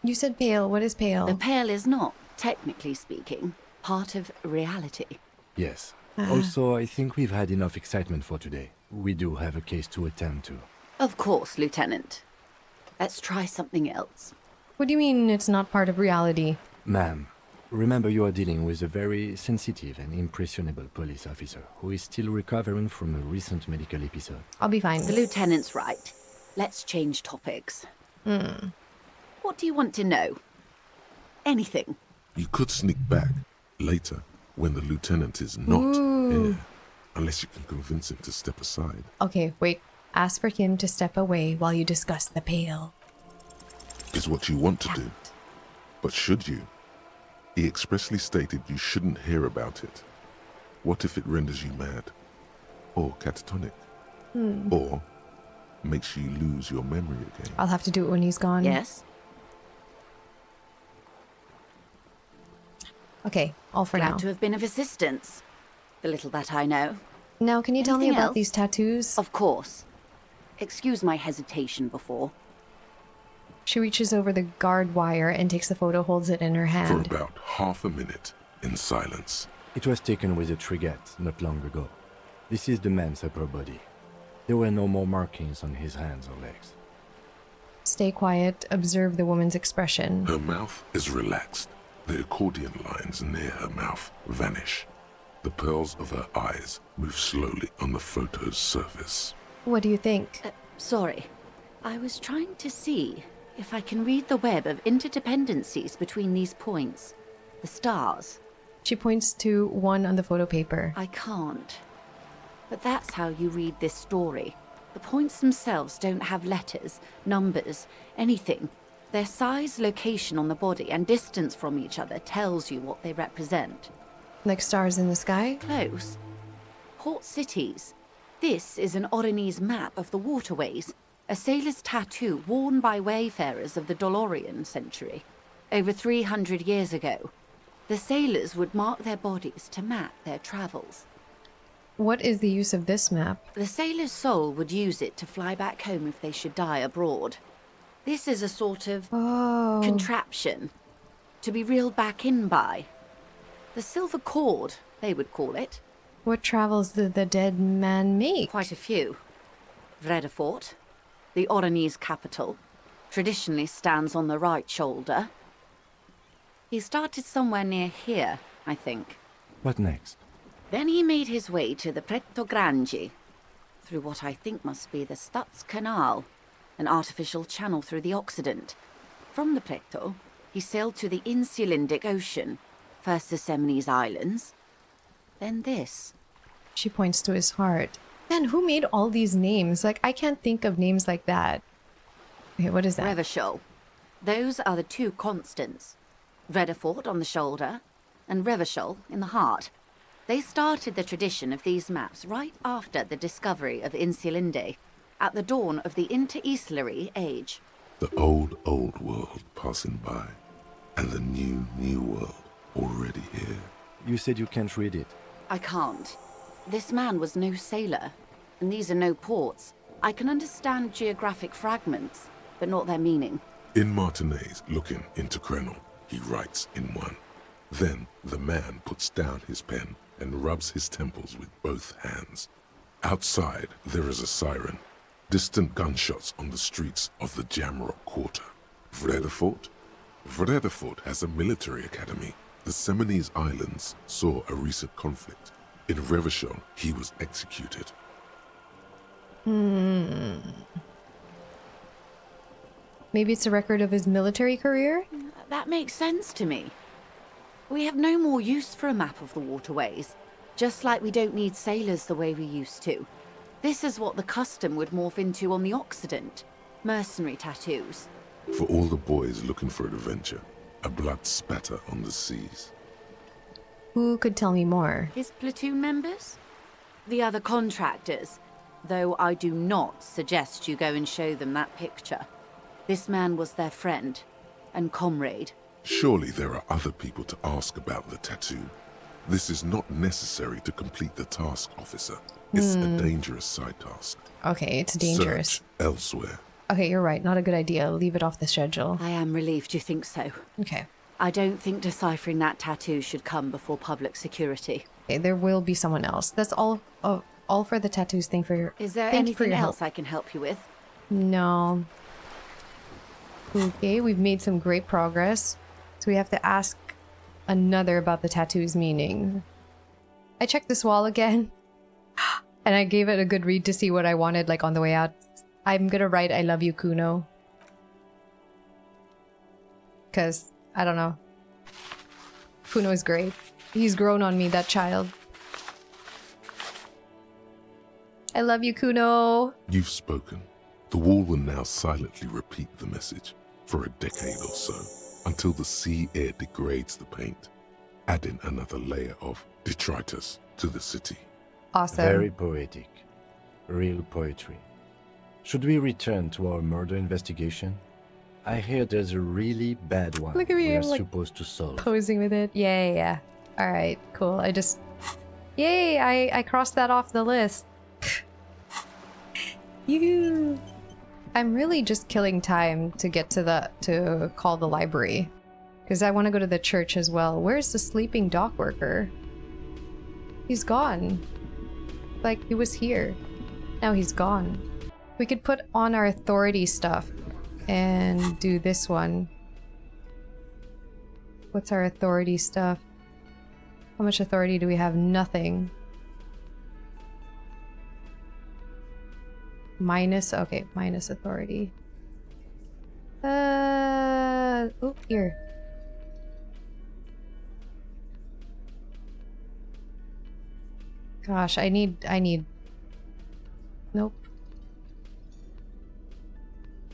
You said pale. What is pale? The pale is not, technically speaking, part of reality. Yes. Also, I think we've had enough excitement for today. We do have a case to attend to. Of course, Lieutenant. Let's try something else. What do you mean it's not part of reality? Ma'am, remember you are dealing with a very sensitive and impressionable police officer who is still recovering from a recent medical episode. I'll be fine. The Lieutenant's right. Let's change topics. What do you want to know? Anything. You could sneak back later when the lieutenant is not here, unless you can convince him to step aside. Okay, wait. Ask for him to step away while you discuss the pale. Is what you want to do. But should you? He expressly stated you shouldn't hear about it. What if it renders you mad? Or catatonic? Or makes you lose your memory again? I'll have to do it when he's gone. Yes? Okay, all for Glad now. to have been of assistance. The little that I know. Now, can you tell me Anything about else? these tattoos? Of course. Excuse my hesitation before. She reaches over the guard wire and takes the photo, holds it in her hand. For about half a minute, in silence. It was taken with a Trigat not long ago. This is the man's upper body. There were no more markings on his hands or legs. Stay quiet, observe the woman's expression. Her mouth is relaxed. The accordion lines near her mouth vanish. The pearls of her eyes move slowly on the photo's surface. What do you think? Sorry. I was trying to see if I can read the web of interdependencies between these points. The stars. She points to one on the photo paper. I can't. But that's how you read this story. The points themselves don't have letters, numbers, anything. Their size, location on the body, and distance from each other tells you what they represent. Like stars in the sky? Close. Port cities. This is an Oronese map of the waterways, a sailor's tattoo worn by wayfarers of the Dolorian century. Over 300 years ago, the sailors would mark their bodies to map their travels. What is the use of this map? The sailor's soul would use it to fly back home if they should die abroad. This is a sort of contraption to be reeled back in by. The silver cord, they would call it. What travels did the dead man make? Quite a few. Vredefort, the Orkney's capital, traditionally stands on the right shoulder. He started somewhere near here, I think. What next? Then he made his way to the Pretto Grande, through what I think must be the Stutz Canal, an artificial channel through the Occident. From the Pretto, he sailed to the Insulindic Ocean, first the Semines Islands, then this. She points to his heart. Man, who made all these names? Like, I can't think of names like that. Okay, what is that? Revachol. Those are the two constants. Vredefort on the shoulder, and Revachol in the heart. They started the tradition of these maps right after the discovery of Insulinde, at the dawn of the Inter-Islary Age. The old world passing by, and the new world already here. You said you can't read it. I can't. This man was no sailor, and these are no ports. I can understand geographic fragments, but not their meaning. In Martinez looking into Crenel, he writes in one. Then the man puts down his pen and rubs his temples with both hands. Outside, there is a siren. Distant gunshots on the streets of the Jamrock Quarter. Vredefort? Vredefort has a military academy. The Semines Islands saw a recent conflict. In Revachol, he was executed. Maybe it's a record of his military career? That makes sense to me. We have no more use for a map of the waterways, just like we don't need sailors the way we used to. This is what the custom would morph into on the Occident. Mercenary tattoos. For all the boys looking for adventure, a blood spatter on the seas. Who could tell me more? His platoon members? The other contractors, though I do not suggest you go and show them that picture. This man was their friend and comrade. Surely there are other people to ask about the tattoo. This is not necessary to complete the task, officer. It's a dangerous side task. Okay, it's dangerous. Search elsewhere. Okay, you're right. Not a good idea. Leave it off the schedule. I am relieved you think so. Okay. I don't think deciphering that tattoo should come before public security. Okay, there will be someone else. That's all for the tattoos. Thank you Is there for anything your else help. I can help you with? No. Okay, we've made some great progress. So we have to ask another about the tattoo's meaning. I checked this wall again. And I gave it a good read to see what I wanted, like, on the way out. I'm gonna write, I love you, Cuno. Because, I don't know. Cuno is great. He's grown on me, that child. I love you, Cuno. You've spoken. The wall will now silently repeat the message for a decade or so, until the sea air degrades the paint, adding another layer of detritus to the city. Awesome. Very poetic. Real poetry. Should we return to our murder investigation? I hear there's a really bad one Look at me, we are I'm, like, supposed to solve. Posing with it. Yeah. Alright, cool. Yay, I crossed that off the list. You. I'm really just killing time to get to call the library. Because I want to go to the church as well. Where's the sleeping dock worker? He's gone. Like, he was here. Now he's gone. We could put on our authority stuff and do this one. What's our authority stuff? How much authority do we have? Nothing. Minus authority. Oh, here. Gosh, I need. Nope.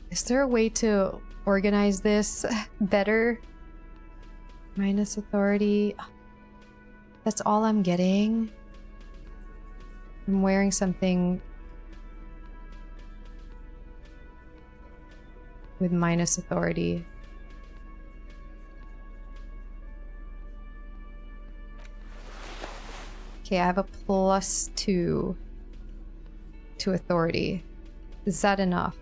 Is there a way to organize this better? Minus authority. That's all I'm getting. I'm wearing something with minus authority. Okay, I have a +2 to authority. Is that enough?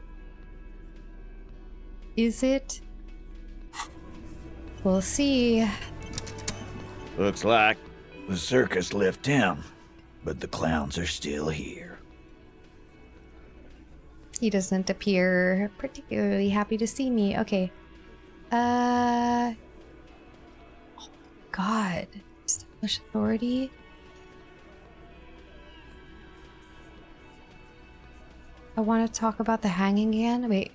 Is it? We'll see. Looks like the circus left town, but the clowns are still here. He doesn't appear particularly happy to see me. Okay. Oh, God. Establish authority. I want to talk about the hanging again. Wait.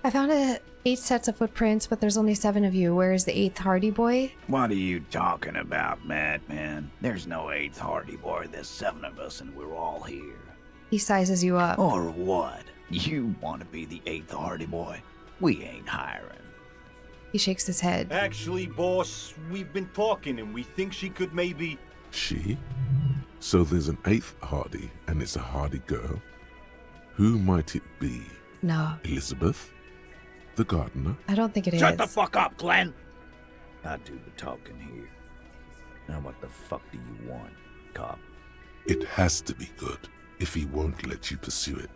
I found 8 sets of footprints, but there's only 7 of you. Where is the 8th Hardie boy? What are you talking about, madman? There's no 8th Hardie boy. There's 7 of us and we're all here. He sizes you up. Or what? You want to be the 8th Hardie boy? We ain't hiring. He shakes his head. Actually, boss, we've been talking and we think she could maybe... She? So there's an 8th Hardie and it's a Hardie girl? Who might it be? No. Elizabeth? The gardener? I don't think it is. Shut the fuck up, Glenn! I do the talking here. Now what the fuck do you want, cop? It has to be good, if he won't let you pursue it.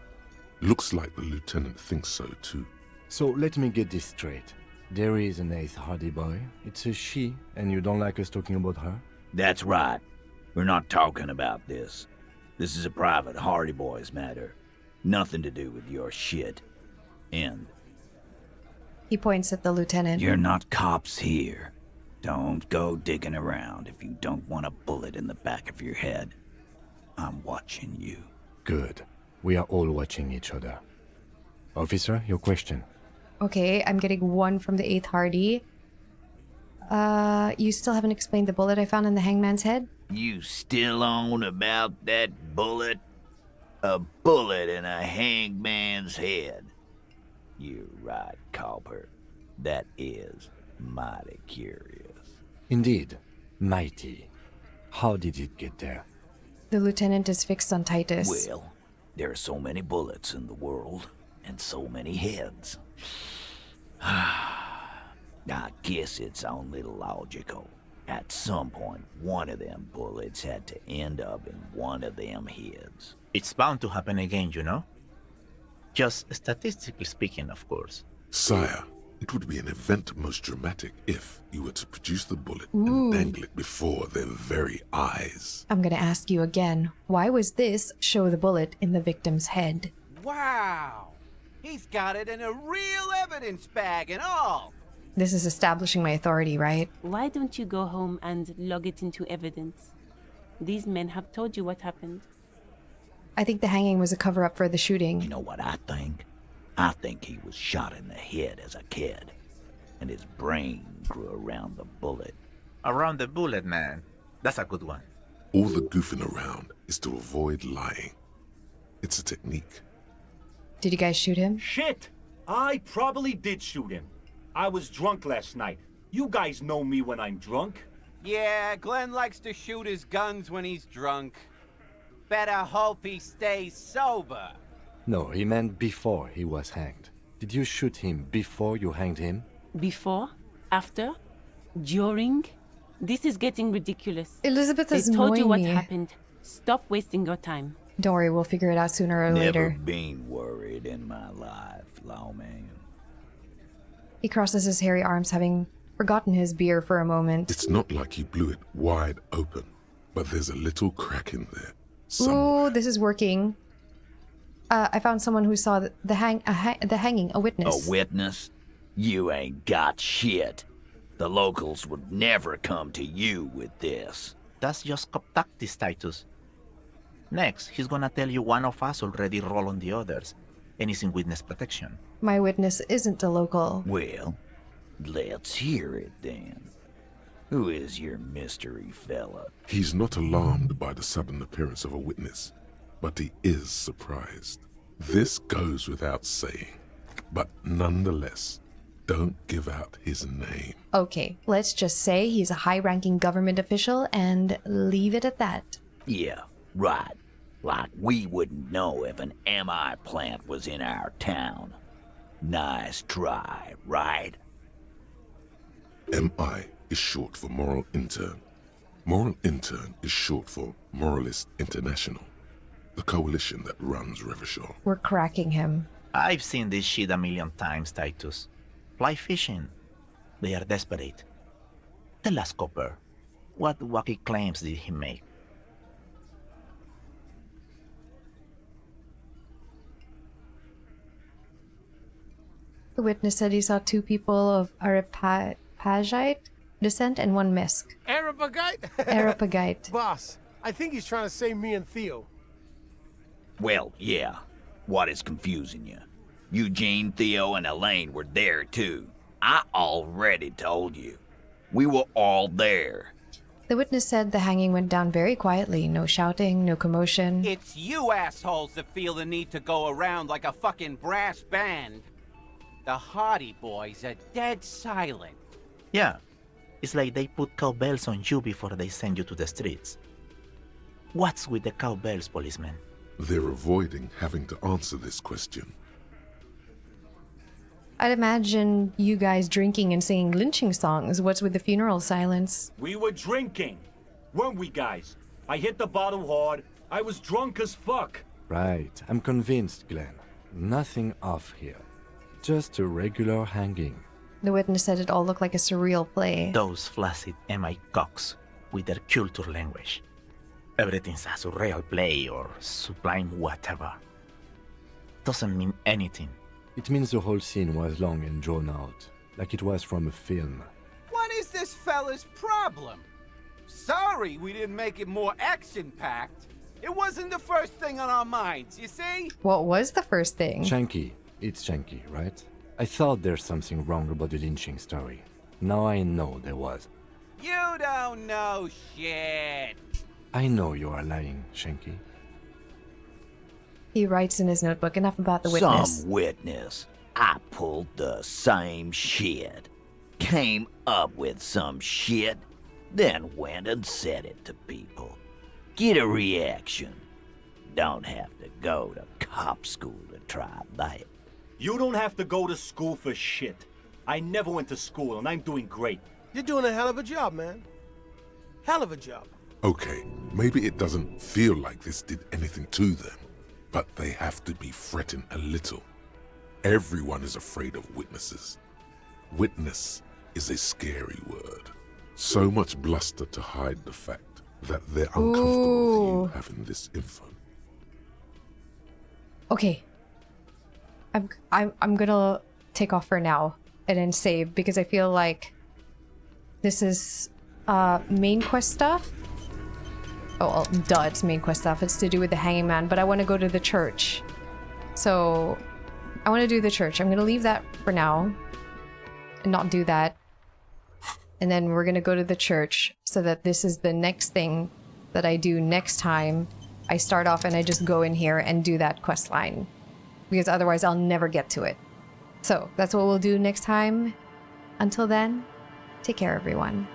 Looks like the lieutenant thinks so too. So let me get this straight. There is an 8th Hardie boy. It's a she, and you don't like us talking about her? That's right. We're not talking about this. This is a private Hardie boys matter. Nothing to do with your shit. End. He points at the lieutenant. You're not cops here. Don't go digging around if you don't want a bullet in the back of your head. I'm watching you. Good. We are all watching each other. Officer, your question. Okay, I'm getting 1 from the 8th Hardie. You still haven't explained the bullet I found in the hangman's head? You still on about that bullet? A bullet in a hangman's head. You're right, Copper. That is mighty curious. Indeed. Mighty. How did it get there? The lieutenant is fixed on Titus. Well, there are so many bullets in the world, and so many heads. I guess it's only logical. At some point, one of them bullets had to end up in one of them heads. It's bound to happen again, you know? Just statistically speaking, of course. Sire, it would be an event most dramatic if you were to produce the bullet Ooh. and dangle it before their very eyes. I'm gonna ask you again. Why was this show the bullet in the victim's head? Wow! He's got it in a real evidence bag and all! This is establishing my authority, right? Why don't you go home and log it into evidence? These men have told you what happened. I think the hanging was a cover-up for the shooting. You know what I think? I think he was shot in the head as a kid, and his brain grew around the bullet. Around the bullet, man. That's a good one. All the goofing around is to avoid lying. It's a technique. Did you guys shoot him? Shit! I probably did shoot him. I was drunk last night. You guys know me when I'm drunk. Yeah, Glenn likes to shoot his guns when he's drunk. Better hope he stays sober. No, he meant before he was hanged. Did you shoot him before you hanged him? Before? After? During? This is getting ridiculous. Elizabeth is They told you what annoying me. happened. Stop wasting your time. Don't worry, we'll figure it out sooner or Never later. been worried in my life, lawman. He crosses his hairy arms, having forgotten his beer for a moment. It's not like you blew it wide open, but there's a little crack in there. Ooh, this is working. I found someone who saw the hanging, a witness. A witness? You ain't got shit. The locals would never come to you with this. That's just cop tactics, Titus. Next, he's gonna tell you one of us already roll on the others, and he's in witness protection. My witness isn't a local. Well, let's hear it then. Who is your mystery fella? He's not alarmed by the sudden appearance of a witness, but he is surprised. This goes without saying, but nonetheless, don't give out his name. Okay, let's just say he's a high-ranking government official and leave it at that. Yeah, right. Like we wouldn't know if an MI plant was in our town. Nice try, right? MI is short for Moral Intern. Moral Intern is short for Moralist International, the coalition that runs Revachol. We're cracking him. I've seen this shit a million times, Titus. Fly fishing. They are desperate. Tell us, Copper, what wacky claims did he make? The witness said he saw 2 people of Arapagite descent and 1 Misk. Arapagite? Arapagite. Boss, I think he's trying to say me and Theo. Well, yeah. What is confusing you? Eugene, Theo, and Elaine were there too. I already told you. We were all there. The witness said the hanging went down very quietly. No shouting, no commotion. It's you assholes that feel the need to go around like a fucking brass band. The Hardie boys are dead silent. Yeah, it's like they put cowbells on you before they send you to the streets. What's with the cowbells, policeman? They're avoiding having to answer this question. I'd imagine you guys drinking and singing lynching songs. What's with the funeral silence? We were drinking, weren't we, guys? I hit the bottle hard. I was drunk as fuck. Right, I'm convinced, Glenn. Nothing off here. Just a regular hanging. The witness said it all looked like a surreal play. Those flaccid MI cocks with their culture language. Everything's a surreal play or sublime whatever. Doesn't mean anything. It means the whole scene was long and drawn out, like it was from a film. What is this fella's problem? Sorry we didn't make it more action-packed. It wasn't the first thing on our minds, you see? What was the first thing? Shanky. It's Shanky, right? I thought there's something wrong about the lynching story. Now I know there was. You don't know shit. I know you are lying, Shanky. He writes in his notebook. Enough about the witness. Some witness. I pulled the same shit. Came up with some shit, then went and said it to people. Get a reaction. Don't have to go to cop school to try that. You don't have to go to school for shit. I never went to school, and I'm doing great. You're doing a hell of a job, man. Hell of a job. Okay, maybe it doesn't feel like this did anything to them, but they have to be fretting a little. Everyone is afraid of witnesses. Witness is a scary word. So much bluster to hide the fact that they're uncomfortable with you having this info. Okay. I'm gonna take off for now and then save because I feel like this is main quest stuff. Oh, well, duh, it's main quest stuff. It's to do with the hanging man, but I want to go to the church. So I want to do the church. I'm gonna leave that for now and not do that. And then we're gonna go to the church so that this is the next thing that I do next time. I start off and I just go in here and do that quest line. Because otherwise I'll never get to it. So that's what we'll do next time. Until then, take care everyone.